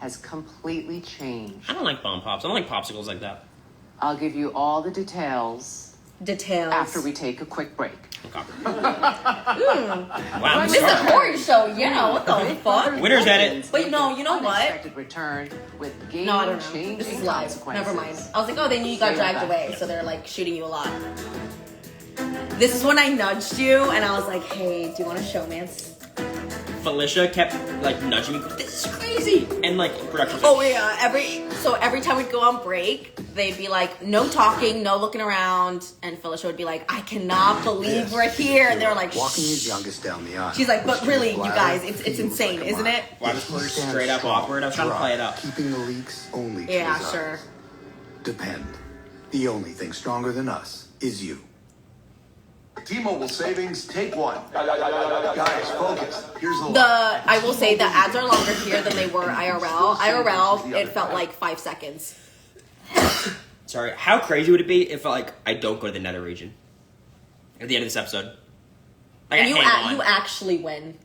[SPEAKER 17] has completely changed.
[SPEAKER 1] I don't like bomb pops. I don't like popsicles like that.
[SPEAKER 17] I'll give you all the details after we take a quick break.
[SPEAKER 1] Okay.
[SPEAKER 2] Wow,
[SPEAKER 1] I'm
[SPEAKER 2] Mr.
[SPEAKER 1] sorry.
[SPEAKER 2] Corey show. Yeah, what the fuck?
[SPEAKER 1] Winner's edit.
[SPEAKER 2] But no, you know what?
[SPEAKER 17] Unexpected return with
[SPEAKER 2] No, I don't know.
[SPEAKER 17] game-changing
[SPEAKER 2] This is live.
[SPEAKER 17] consequences.
[SPEAKER 2] Never mind. I was like, oh, they knew you got
[SPEAKER 17] Stay
[SPEAKER 2] dragged
[SPEAKER 17] back.
[SPEAKER 2] away, so they're like shooting you a lot. This is when I nudged you, and I was like, hey, do you want a showmance?
[SPEAKER 1] Felicia kept like nudging me. This is crazy. And like production.
[SPEAKER 2] Oh yeah, every time we'd go on break, they'd be like, no talking, no looking around, and Felicia would be like, I cannot believe we're here, and they were like,
[SPEAKER 18] walking his youngest down the aisle.
[SPEAKER 2] She's like, but really, you guys, it's insane, isn't it?
[SPEAKER 1] Why was Cory straight up awkward? I was trying to play it up.
[SPEAKER 18] Keeping the leaks only to
[SPEAKER 2] Yeah,
[SPEAKER 18] his
[SPEAKER 2] sure.
[SPEAKER 18] eyes. Depend. The only thing stronger than us is you.
[SPEAKER 19] T-Mobile savings, take one. Guys, focus. Here's the
[SPEAKER 2] I will say the ads are longer here than they were IRL. IRL, it felt like 5 seconds.
[SPEAKER 1] Sorry, how crazy would it be if like I don't go to the nether region at the end of this episode? Like,
[SPEAKER 2] And
[SPEAKER 1] I hang
[SPEAKER 2] you
[SPEAKER 1] on.
[SPEAKER 2] actually win.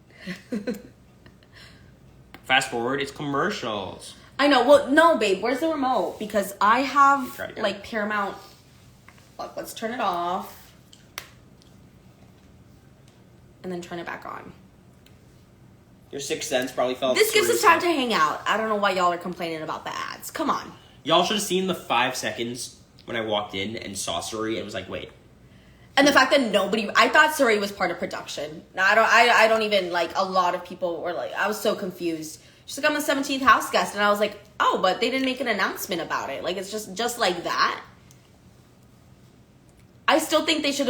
[SPEAKER 1] Fast forward, it's commercials.
[SPEAKER 2] I know. Well, no, babe. Where's the remote? Because I have
[SPEAKER 1] Try it again.
[SPEAKER 2] like Paramount. Look, let's turn it off, and then turn it back on.
[SPEAKER 1] Your 6th sense probably felt.
[SPEAKER 2] This gives us time to hang out. I don't know why y'all are complaining about the ads. Come on.
[SPEAKER 1] Y'all should have seen the 5 seconds when I walked in and saw Suri. It was like, wait.
[SPEAKER 2] And the fact that I thought Suri was part of production. Now I don't even like. A lot of people were like, I was so confused. She's like, I'm the 17th house guest, and I was like, oh, but they didn't make an announcement about it. Like, it's just like that. I still think they should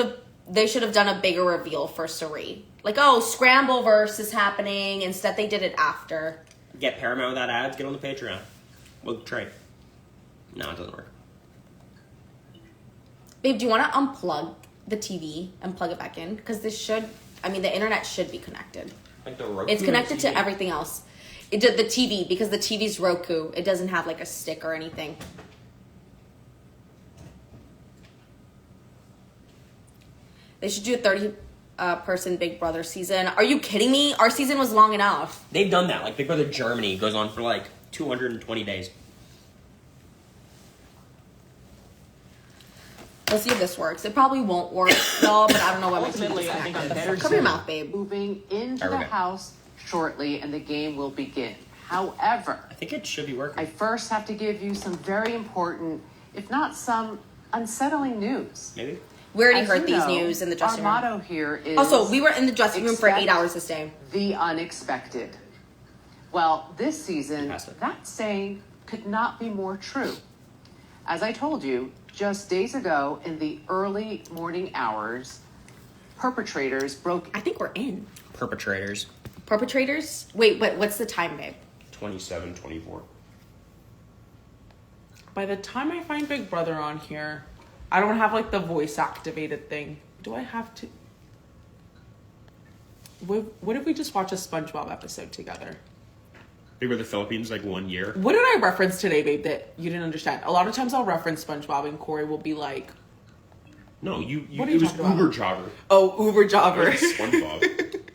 [SPEAKER 2] have done a bigger reveal for Suri. Like, oh, Scrambleverse is happening. Instead, they did it after.
[SPEAKER 1] Get Paramount without ads. Get on the Patreon. We'll trade. No, it doesn't work.
[SPEAKER 2] Babe, do you want to unplug the TV and plug it back in? Because the internet should be connected.
[SPEAKER 1] Like the Roku.
[SPEAKER 2] It's connected to everything else. The TV, because the TV's Roku. It doesn't have like a stick or anything. They should do a 30-person Big Brother season. Are you kidding me? Our season was long enough.
[SPEAKER 1] They've done that. Like Big Brother Germany goes on for like 220 days.
[SPEAKER 2] Let's see if this works. It probably won't work, y'all, but I don't know why my TV's
[SPEAKER 17] Ultimately, I think I'm better
[SPEAKER 2] Cover your mouth, babe.
[SPEAKER 17] moving into
[SPEAKER 1] There we
[SPEAKER 17] the
[SPEAKER 1] go.
[SPEAKER 17] house shortly and the game will begin. However,
[SPEAKER 1] I think it should be working.
[SPEAKER 17] I first have to give you some very important, if not some unsettling news.
[SPEAKER 1] Maybe.
[SPEAKER 2] We already
[SPEAKER 17] As
[SPEAKER 2] heard
[SPEAKER 17] you
[SPEAKER 2] these
[SPEAKER 17] know,
[SPEAKER 2] news in the dressing
[SPEAKER 17] our
[SPEAKER 2] room.
[SPEAKER 17] motto here is
[SPEAKER 2] Also, we were in the dressing room for 8
[SPEAKER 17] expect
[SPEAKER 2] hours this day.
[SPEAKER 17] the unexpected. Well, this season, that saying could not be more true. As I told you, just days ago in the early morning hours, perpetrators broke...
[SPEAKER 2] I think we're in.
[SPEAKER 1] Perpetrators.
[SPEAKER 2] Perpetrators? Wait, what's the time, babe?
[SPEAKER 3] 27, 24.
[SPEAKER 4] By the time I find Big Brother on here, I don't have like the voice activated thing. Do I have to? What if we just watch a SpongeBob episode together?
[SPEAKER 3] Big Brother Philippines, like 1 year.
[SPEAKER 4] What did I reference today, babe, that you didn't understand? A lot of times I'll reference SpongeBob and Cory will be like,
[SPEAKER 3] No, you
[SPEAKER 4] What are you
[SPEAKER 3] it was
[SPEAKER 4] talking about?
[SPEAKER 3] Uber Jogger.
[SPEAKER 4] oh, Uber Jogger.
[SPEAKER 3] It was SpongeBob.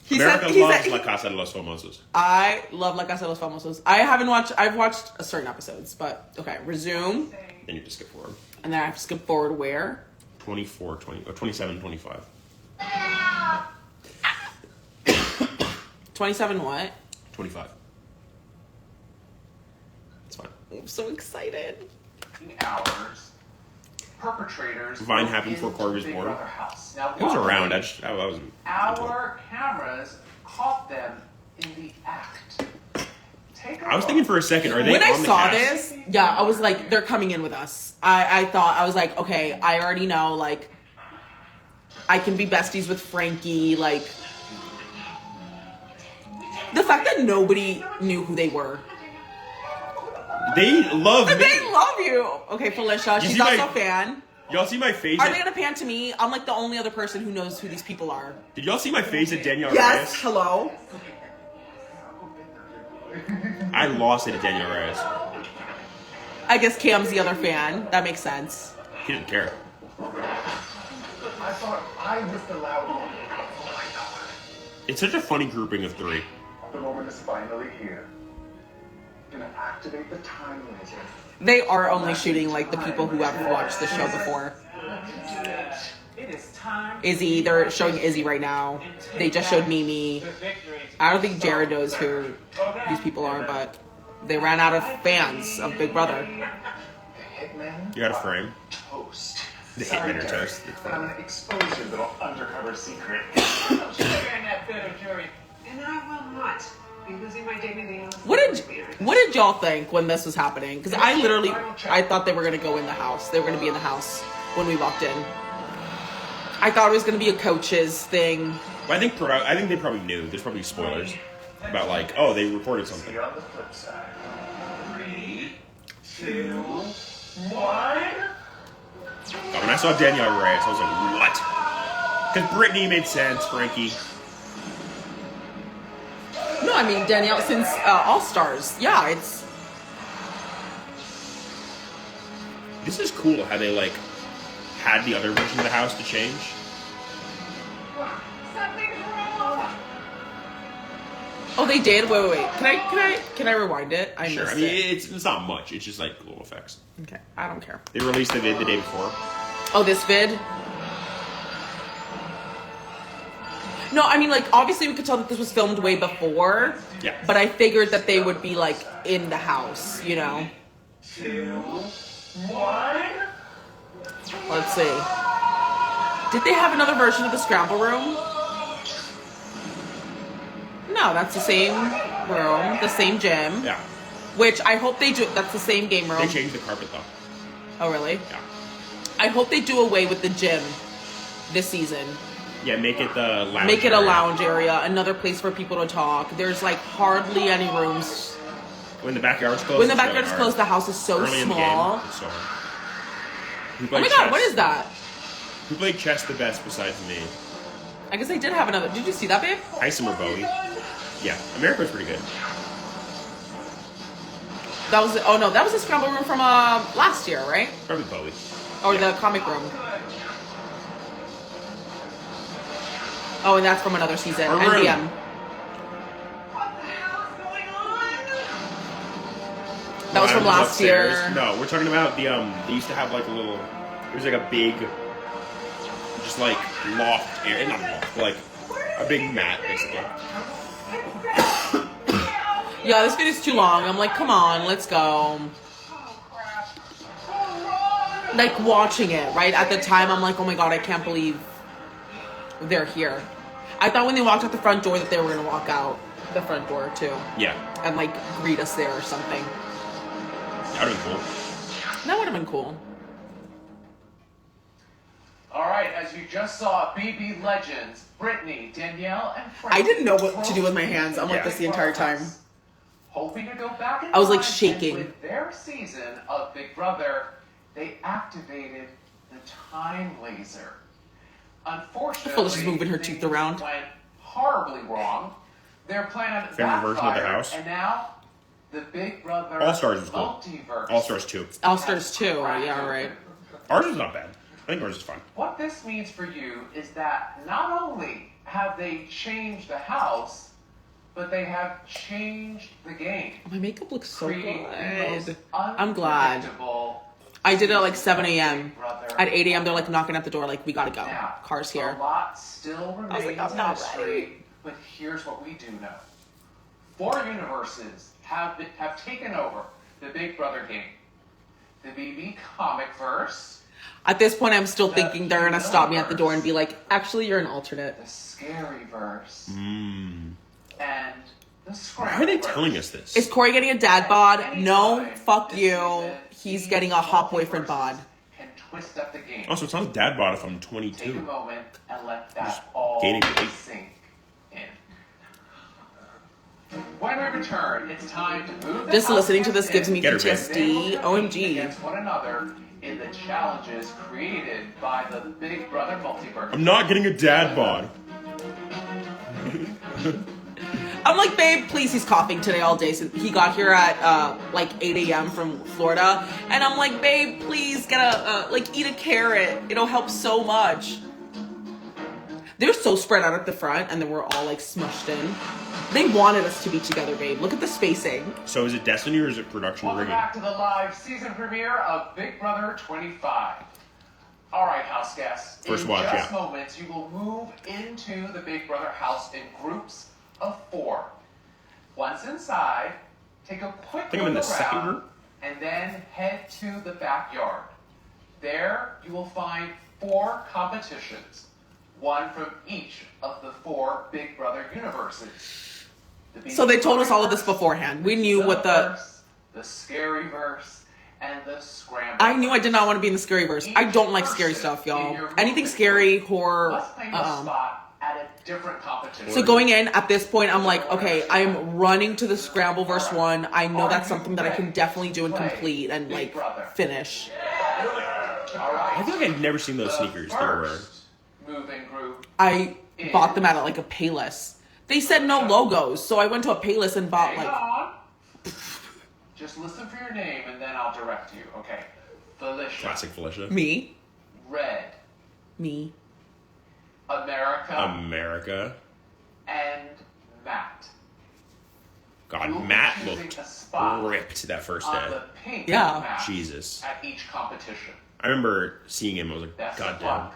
[SPEAKER 4] He
[SPEAKER 3] America
[SPEAKER 4] said- he
[SPEAKER 3] loves
[SPEAKER 4] said-
[SPEAKER 3] La Casa de los Famosos.
[SPEAKER 4] I love La Casa de los Famosos. I've watched certain episodes, but okay, resume.
[SPEAKER 3] Then you have to skip forward.
[SPEAKER 4] And then I have to skip forward where?
[SPEAKER 3] 24, 20, or 27, 25.
[SPEAKER 4] 27 what?
[SPEAKER 3] 25. It's fine.
[SPEAKER 4] I'm so excited.
[SPEAKER 5] Hours. Perpetrators.
[SPEAKER 3] Vine
[SPEAKER 5] broke
[SPEAKER 3] happened before
[SPEAKER 5] into
[SPEAKER 3] Cory was
[SPEAKER 5] Big
[SPEAKER 3] born.
[SPEAKER 5] Brother house. Now,
[SPEAKER 3] It was
[SPEAKER 5] luckily,
[SPEAKER 3] around. I wasn't.
[SPEAKER 5] Our cameras caught them in the act. Take a
[SPEAKER 3] I was
[SPEAKER 5] look.
[SPEAKER 3] thinking for a second, are they
[SPEAKER 4] When
[SPEAKER 3] on
[SPEAKER 4] I
[SPEAKER 3] the
[SPEAKER 4] saw
[SPEAKER 3] cast?
[SPEAKER 4] this, yeah, I was like, they're coming in with us. I was like, okay, I already know, like, I can be besties with Frankie, like, the fact that nobody knew who they were.
[SPEAKER 3] They love me.
[SPEAKER 4] They love you. Okay, Felicia,
[SPEAKER 3] You
[SPEAKER 4] she's
[SPEAKER 3] see
[SPEAKER 4] also
[SPEAKER 3] my-
[SPEAKER 4] a fan.
[SPEAKER 3] Y'all see my face?
[SPEAKER 4] Are they gonna pan to me? I'm like the only other person who knows who these people are.
[SPEAKER 3] Did y'all see my face at Danielle
[SPEAKER 4] Yes,
[SPEAKER 3] Reyes?
[SPEAKER 4] hello.
[SPEAKER 3] I lost it at Danielle Reyes.
[SPEAKER 4] I guess Cam's the other fan. That makes sense.
[SPEAKER 3] He didn't care.
[SPEAKER 19] I thought I was the loud one.
[SPEAKER 3] It's such a funny grouping of three.
[SPEAKER 19] The moment is finally here. Gonna activate the time laser.
[SPEAKER 4] They are only shooting like the people who have watched the show before.
[SPEAKER 5] It is time.
[SPEAKER 4] Izzy, they're showing Izzy right now. They just showed Mimi. I don't think Jared knows who these people are, but they ran out of fans of Big Brother.
[SPEAKER 3] You got a frame.
[SPEAKER 19] Toast.
[SPEAKER 3] The
[SPEAKER 5] Sorry,
[SPEAKER 3] hitman or
[SPEAKER 5] Derek,
[SPEAKER 3] toast. It's
[SPEAKER 5] but I'm
[SPEAKER 3] funny.
[SPEAKER 5] gonna expose your little undercover secret. I'll show you in that better jury. And I will not be losing my dignity on
[SPEAKER 4] What did y'all think when this was happening? Because I thought they were gonna go in the house. They were gonna be in the house when we walked in. I thought it was gonna be a coach's thing.
[SPEAKER 3] Well, I think they probably knew. There's probably spoilers about like, oh, they reported something.
[SPEAKER 5] See you on the flip side. 3, 2, 1.
[SPEAKER 3] When I saw Danielle Reyes, I was like, what? Because Brittany made sense, Frankie.
[SPEAKER 4] No, I mean Danielle since All Stars. Yeah, it's.
[SPEAKER 3] This is cool how they like had the other version of the house to change.
[SPEAKER 5] Something's wrong.
[SPEAKER 4] Oh, they did. Wait. Can I rewind it? I
[SPEAKER 3] Sure.
[SPEAKER 4] missed
[SPEAKER 3] I mean,
[SPEAKER 4] it.
[SPEAKER 3] it's not much. It's just like little effects.
[SPEAKER 4] Okay, I don't care.
[SPEAKER 3] They released the vid the day before.
[SPEAKER 4] Oh, this vid? No, I mean, like, obviously we could tell that this was filmed way before.
[SPEAKER 3] Yeah.
[SPEAKER 4] But I figured that they would be, like, in the house, you know?
[SPEAKER 5] 2, 1.
[SPEAKER 4] Let's see. Did they have another version of the scramble room? No, that's the same room, the same gym.
[SPEAKER 3] Yeah.
[SPEAKER 4] Which I hope they do. That's the same game room.
[SPEAKER 3] They changed the carpet though.
[SPEAKER 4] Oh, really?
[SPEAKER 3] Yeah.
[SPEAKER 4] I hope they do away with the gym this season.
[SPEAKER 3] Yeah, make it the lounge.
[SPEAKER 4] Make it a
[SPEAKER 3] area.
[SPEAKER 4] lounge area, another place for people to talk. There's like hardly any rooms.
[SPEAKER 3] When the backyard's closed.
[SPEAKER 4] When the
[SPEAKER 3] it's
[SPEAKER 4] backyard is
[SPEAKER 3] really
[SPEAKER 4] closed, the house is so
[SPEAKER 3] Early in the
[SPEAKER 4] small.
[SPEAKER 3] game, it's so hard. Who
[SPEAKER 4] Oh
[SPEAKER 3] played
[SPEAKER 4] my god,
[SPEAKER 3] chess?
[SPEAKER 4] what is that?
[SPEAKER 3] Who played chess the best besides me?
[SPEAKER 4] I guess they did have another. Did you see that, babe?
[SPEAKER 3] Isom or Bowie? Yeah, America was pretty good.
[SPEAKER 4] That was. Oh no, that was the scramble room from last year, right?
[SPEAKER 3] Probably Bowie.
[SPEAKER 4] Or the comic room. Oh, and that's from another season.
[SPEAKER 3] Or room.
[SPEAKER 4] NBM. That was from last
[SPEAKER 3] Upstairs.
[SPEAKER 4] year.
[SPEAKER 3] No, we're talking about the they used to have like a little. It was like a big, just like loft area, not loft, but like a big mat basically.
[SPEAKER 4] Yeah, this video's too long. I'm like, come on, let's go. Like watching it, right? At the time, I'm like, oh my god, I can't believe they're here. I thought when they walked out the front door that they were gonna walk out the front door too.
[SPEAKER 3] Yeah,
[SPEAKER 4] And like greet us there or something.
[SPEAKER 3] that would have been cool.
[SPEAKER 4] That would have been cool.
[SPEAKER 5] All right, as you just saw, BB legends Brittany, Danielle, and Frank.
[SPEAKER 4] I didn't know what to do with my hands. I'm like this the entire time.
[SPEAKER 5] Hoping to go back in
[SPEAKER 4] I was like
[SPEAKER 5] time,
[SPEAKER 4] shaking.
[SPEAKER 5] and with their season of Big Brother, they activated the time laser. Unfortunately,
[SPEAKER 4] Felicia's just moving her
[SPEAKER 5] things
[SPEAKER 4] tooth around.
[SPEAKER 5] went horribly wrong. Their plan
[SPEAKER 3] Favorite version of the
[SPEAKER 5] backfired,
[SPEAKER 3] house?
[SPEAKER 5] and now the Big Brother
[SPEAKER 3] All Stars was cool.
[SPEAKER 5] multiverse.
[SPEAKER 3] All Stars 2.
[SPEAKER 4] All Stars 2. Yeah, right.
[SPEAKER 3] Ours is not bad. I think ours is fun.
[SPEAKER 5] What this means for you is that not only have they changed the house, but they have changed the game.
[SPEAKER 4] My makeup looks so
[SPEAKER 5] Creating the most
[SPEAKER 4] good. I'm glad.
[SPEAKER 5] unpredictable
[SPEAKER 4] I did it at like 7 a.m.
[SPEAKER 5] Brother.
[SPEAKER 4] At 8 a.m. they're like knocking at the door like, we gotta go.
[SPEAKER 5] Now,
[SPEAKER 4] Car's here.
[SPEAKER 5] A lot still remains
[SPEAKER 4] I was like, I'm
[SPEAKER 5] a
[SPEAKER 4] not
[SPEAKER 5] mystery,
[SPEAKER 4] ready.
[SPEAKER 5] but here's what we do know. 4 universes have taken over the Big Brother game. The BB comic verse,
[SPEAKER 4] At this point, I'm still thinking they're gonna stop me at the door and be like, actually, you're an alternate.
[SPEAKER 5] the scary verse,
[SPEAKER 3] Mm.
[SPEAKER 5] and the
[SPEAKER 3] Why
[SPEAKER 5] scramble
[SPEAKER 3] are they
[SPEAKER 5] verse.
[SPEAKER 3] telling us this?
[SPEAKER 4] Is Cory getting a dad bod? No, fuck you. He's getting a hot boyfriend bod.
[SPEAKER 5] Can twist up the game.
[SPEAKER 3] Also, it sounds dad bod if I'm
[SPEAKER 5] Take a
[SPEAKER 3] 22.
[SPEAKER 5] moment and let that all
[SPEAKER 3] gaining weight.
[SPEAKER 5] sink in. When we return, it's time to move the
[SPEAKER 4] Just
[SPEAKER 5] house
[SPEAKER 4] listening to this
[SPEAKER 5] in.
[SPEAKER 4] gives me
[SPEAKER 3] Get her, babe.
[SPEAKER 4] PTSD.
[SPEAKER 5] They will compete
[SPEAKER 4] OMG.
[SPEAKER 5] against one another in the challenges created by the Big Brother multiverse.
[SPEAKER 3] I'm not getting a dad bod.
[SPEAKER 4] I'm like, babe, please, he's coughing today all day. So he got here at like 8 a.m. from Florida. And I'm like, babe, please get eat a carrot. It'll help so much. They're so spread out at the front and then we're all like smushed in. They wanted us to be together, babe. Look at the spacing.
[SPEAKER 3] So is it Destiny or is it production
[SPEAKER 5] Welcome
[SPEAKER 3] rigging?
[SPEAKER 5] back to the live season premiere of Big Brother 25. All right, house guests.
[SPEAKER 3] First
[SPEAKER 5] in
[SPEAKER 3] watch,
[SPEAKER 5] just
[SPEAKER 3] yeah.
[SPEAKER 5] moments, you will move into the Big Brother house in groups of 4. Once inside, take a quick
[SPEAKER 3] I think I'm in
[SPEAKER 5] look
[SPEAKER 3] the second
[SPEAKER 5] around,
[SPEAKER 3] group.
[SPEAKER 5] and then head to the backyard. There you will find 4 competitions, one from each of the 4 Big Brother universes.
[SPEAKER 4] So they told us all of this beforehand. We knew what the
[SPEAKER 5] Scary Verse, and the Scramble.
[SPEAKER 4] I knew I did not want to be in the scary verse. I don't like scary stuff, y'all. Anything scary, horror.
[SPEAKER 5] Must claim a spot at a different competition.
[SPEAKER 4] So going in at this point, I'm like, okay, I'm running to the Scramble verse 1. I know that's something that I can definitely do and complete and like finish.
[SPEAKER 3] I feel like I've never seen those sneakers they were wearing.
[SPEAKER 5] Moving group.
[SPEAKER 4] I bought them at like a Payless. They said no logos, so I went to a Payless and bought
[SPEAKER 5] Hang
[SPEAKER 4] like.
[SPEAKER 5] on. Just listen for your name and then I'll direct you. Okay. Felicia.
[SPEAKER 3] Classic Felicia.
[SPEAKER 4] Me.
[SPEAKER 5] Red.
[SPEAKER 4] Me.
[SPEAKER 3] America.
[SPEAKER 5] And Matt.
[SPEAKER 3] God,
[SPEAKER 5] You'll be
[SPEAKER 3] Matt
[SPEAKER 5] choosing
[SPEAKER 3] looked
[SPEAKER 5] a spot
[SPEAKER 3] ripped that first
[SPEAKER 5] on
[SPEAKER 3] day.
[SPEAKER 5] the pink
[SPEAKER 4] Yeah.
[SPEAKER 5] map
[SPEAKER 3] Jesus.
[SPEAKER 5] At each competition.
[SPEAKER 3] I remember seeing him. I was like,
[SPEAKER 5] Best
[SPEAKER 3] God
[SPEAKER 5] of
[SPEAKER 3] damn.
[SPEAKER 5] luck.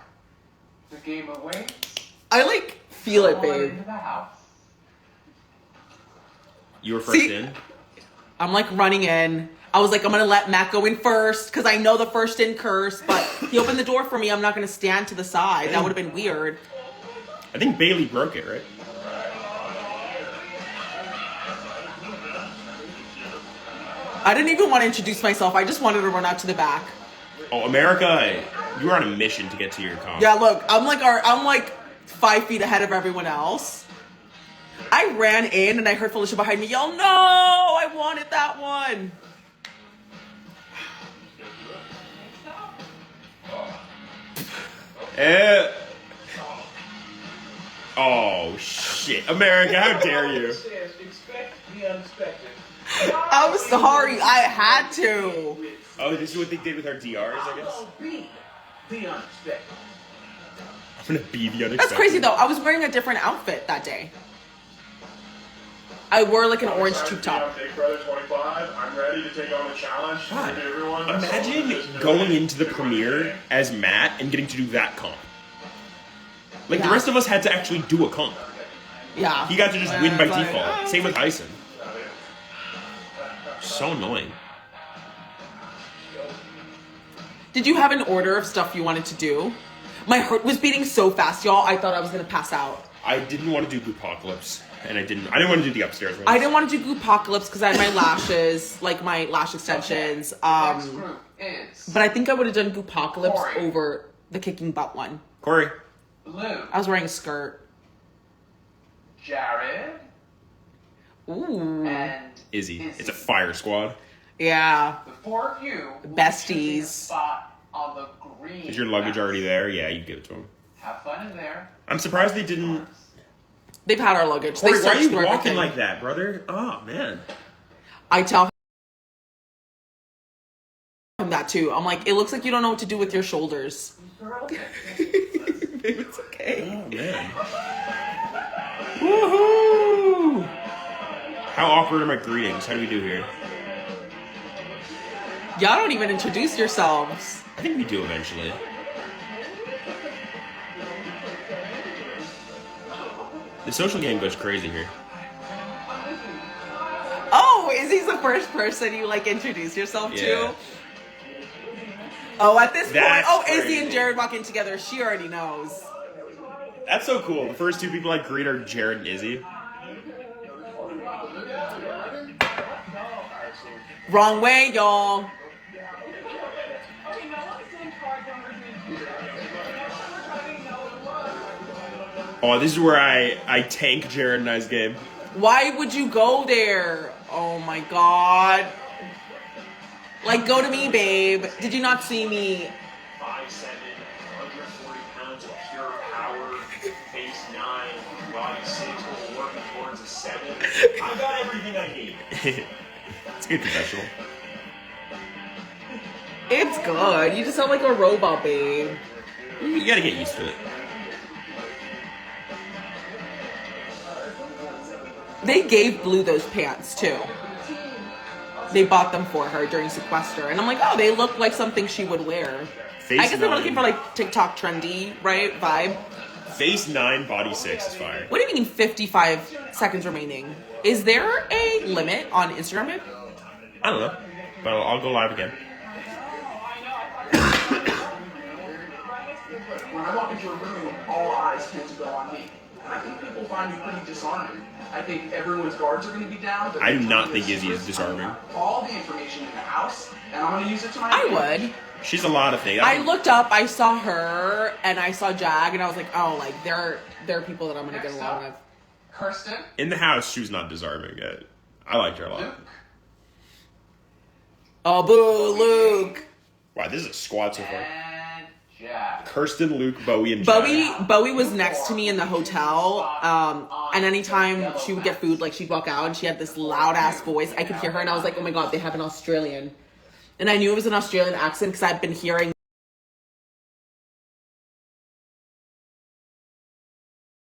[SPEAKER 5] The game awaits.
[SPEAKER 4] I like feel it,
[SPEAKER 5] Come on
[SPEAKER 4] babe.
[SPEAKER 5] into the house.
[SPEAKER 3] You were first
[SPEAKER 4] See?
[SPEAKER 3] in?
[SPEAKER 4] I'm like running in. I was like, I'm gonna let Matt go in first because I know the first in curse, but he opened the door for me. I'm not gonna stand to the side. That would have been weird.
[SPEAKER 3] I think Bailey broke it, right?
[SPEAKER 4] I didn't even want to introduce myself. I just wanted to run out to the back.
[SPEAKER 3] Oh, America, you were on a mission to get to your comp.
[SPEAKER 4] Yeah, look, I'm like 5 feet ahead of everyone else. I ran in and I heard Felicia behind me yell, "No, I wanted that one."
[SPEAKER 3] Oh, shit. America, how dare you?
[SPEAKER 6] Expect the unexpected.
[SPEAKER 4] I'm sorry, I had to.
[SPEAKER 3] Oh, this is what they did with our DRs, I guess?
[SPEAKER 6] Be the unexpected.
[SPEAKER 3] I'm gonna be the unexpected.
[SPEAKER 4] That's crazy though. I was wearing a different outfit that day. I wore like an orange tube top.
[SPEAKER 9] Big Brother 25. I'm ready to take on the challenge.
[SPEAKER 3] God,
[SPEAKER 9] Maybe everyone.
[SPEAKER 3] imagine going into the premiere as Matt and getting to do that comp. Like, the rest of us had to actually do a comp.
[SPEAKER 4] Yeah.
[SPEAKER 3] He got to just win by
[SPEAKER 4] It's like,
[SPEAKER 3] default. Same with Hyson. So annoying.
[SPEAKER 4] Did you have an order of stuff you wanted to do? My heart was beating so fast, y'all. I thought I was gonna pass out.
[SPEAKER 3] I didn't want to do Goopocalypse, and I didn't want to do the upstairs ones.
[SPEAKER 4] I didn't want to do Goopocalypse because I had my lashes, like my lash extensions.
[SPEAKER 5] Next group is
[SPEAKER 4] But I think I would have done Goopocalypse over the kicking butt one.
[SPEAKER 3] Cory.
[SPEAKER 5] Blue.
[SPEAKER 4] I was wearing a skirt.
[SPEAKER 5] Jared.
[SPEAKER 4] Ooh.
[SPEAKER 5] And
[SPEAKER 3] Izzy. It's a fire squad.
[SPEAKER 4] Yeah.
[SPEAKER 5] the 4 of you will be choosing a
[SPEAKER 4] Besties.
[SPEAKER 5] spot on the green.
[SPEAKER 3] Is your luggage
[SPEAKER 5] map.
[SPEAKER 3] already there? Yeah, you give it to him.
[SPEAKER 5] Have fun in there.
[SPEAKER 3] I'm surprised they didn't.
[SPEAKER 4] They've had our luggage.
[SPEAKER 3] Cory,
[SPEAKER 4] They
[SPEAKER 3] why are
[SPEAKER 4] searched
[SPEAKER 3] you
[SPEAKER 4] through
[SPEAKER 3] walking
[SPEAKER 4] everything.
[SPEAKER 3] like that, brother? Oh, man.
[SPEAKER 4] I tell him that too. I'm like, it looks like you don't know what to do with your shoulders. It's okay.
[SPEAKER 3] Oh, man. Woohoo! How awkward are my greetings? How do we do here?
[SPEAKER 4] Y'all don't even introduce yourselves.
[SPEAKER 3] I think we do eventually. The social game goes crazy here.
[SPEAKER 4] Oh, Izzy's the first person you like introduce yourself
[SPEAKER 3] Yeah.
[SPEAKER 4] to? Oh, at this
[SPEAKER 3] That's
[SPEAKER 4] point, Izzy
[SPEAKER 3] crazy.
[SPEAKER 4] and Jared walk in together. She already knows.
[SPEAKER 3] That's so cool. The first 2 people I greet are Jared and Izzy.
[SPEAKER 4] Wrong way, y'all.
[SPEAKER 3] Oh, this is where I tank Jared and I's game.
[SPEAKER 4] Why would you go there? Oh my god. Like, go to me, babe. Did you not see me?
[SPEAKER 13] 5'7", 140 pounds of pure power, face 9, body 6, we're working towards a 7. I got everything I need.
[SPEAKER 3] It's a good professional.
[SPEAKER 4] It's good. You just sound like a robot, babe.
[SPEAKER 3] You gotta get used to it.
[SPEAKER 4] They gave Blue those pants, too. They bought them for her during sequester. And I'm like, oh, they look like something she would wear.
[SPEAKER 3] Face
[SPEAKER 4] I guess they were
[SPEAKER 3] 9.
[SPEAKER 4] looking for, like, TikTok trendy, right, vibe.
[SPEAKER 3] Face 9, body 6 is fire.
[SPEAKER 4] What do you mean 55 seconds remaining? Is there a limit on Instagram, babe?
[SPEAKER 3] I don't know. But I'll go live again.
[SPEAKER 20] when I walk into a room, all eyes tend to go on me. And I think people find me pretty disarming. I think everyone's guards are going to be down. But
[SPEAKER 3] I do not think Izzy is disarming.
[SPEAKER 20] All the information in the house, and I'm going to use it to my
[SPEAKER 4] I
[SPEAKER 20] advantage.
[SPEAKER 4] would.
[SPEAKER 3] She's a lot of things.
[SPEAKER 4] I looked up, I saw her, and I saw Jag, and I was like, oh, like, there are people that I'm going to get along with.
[SPEAKER 5] Kirsten.
[SPEAKER 3] In the house, she was not disarming yet. I liked her a lot.
[SPEAKER 4] Oh, boo, Luke.
[SPEAKER 3] Wow, this is a squad so far.
[SPEAKER 5] And Jack.
[SPEAKER 3] Kirsten, Luke, Bowie, and Jack.
[SPEAKER 4] Bowie was next to me in the hotel, and anytime she would get food, like, she'd walk out, and she had this loud-ass voice. I could hear her, and I was like, oh my god, they have an Australian. And I knew it was an Australian accent, because I've been hearing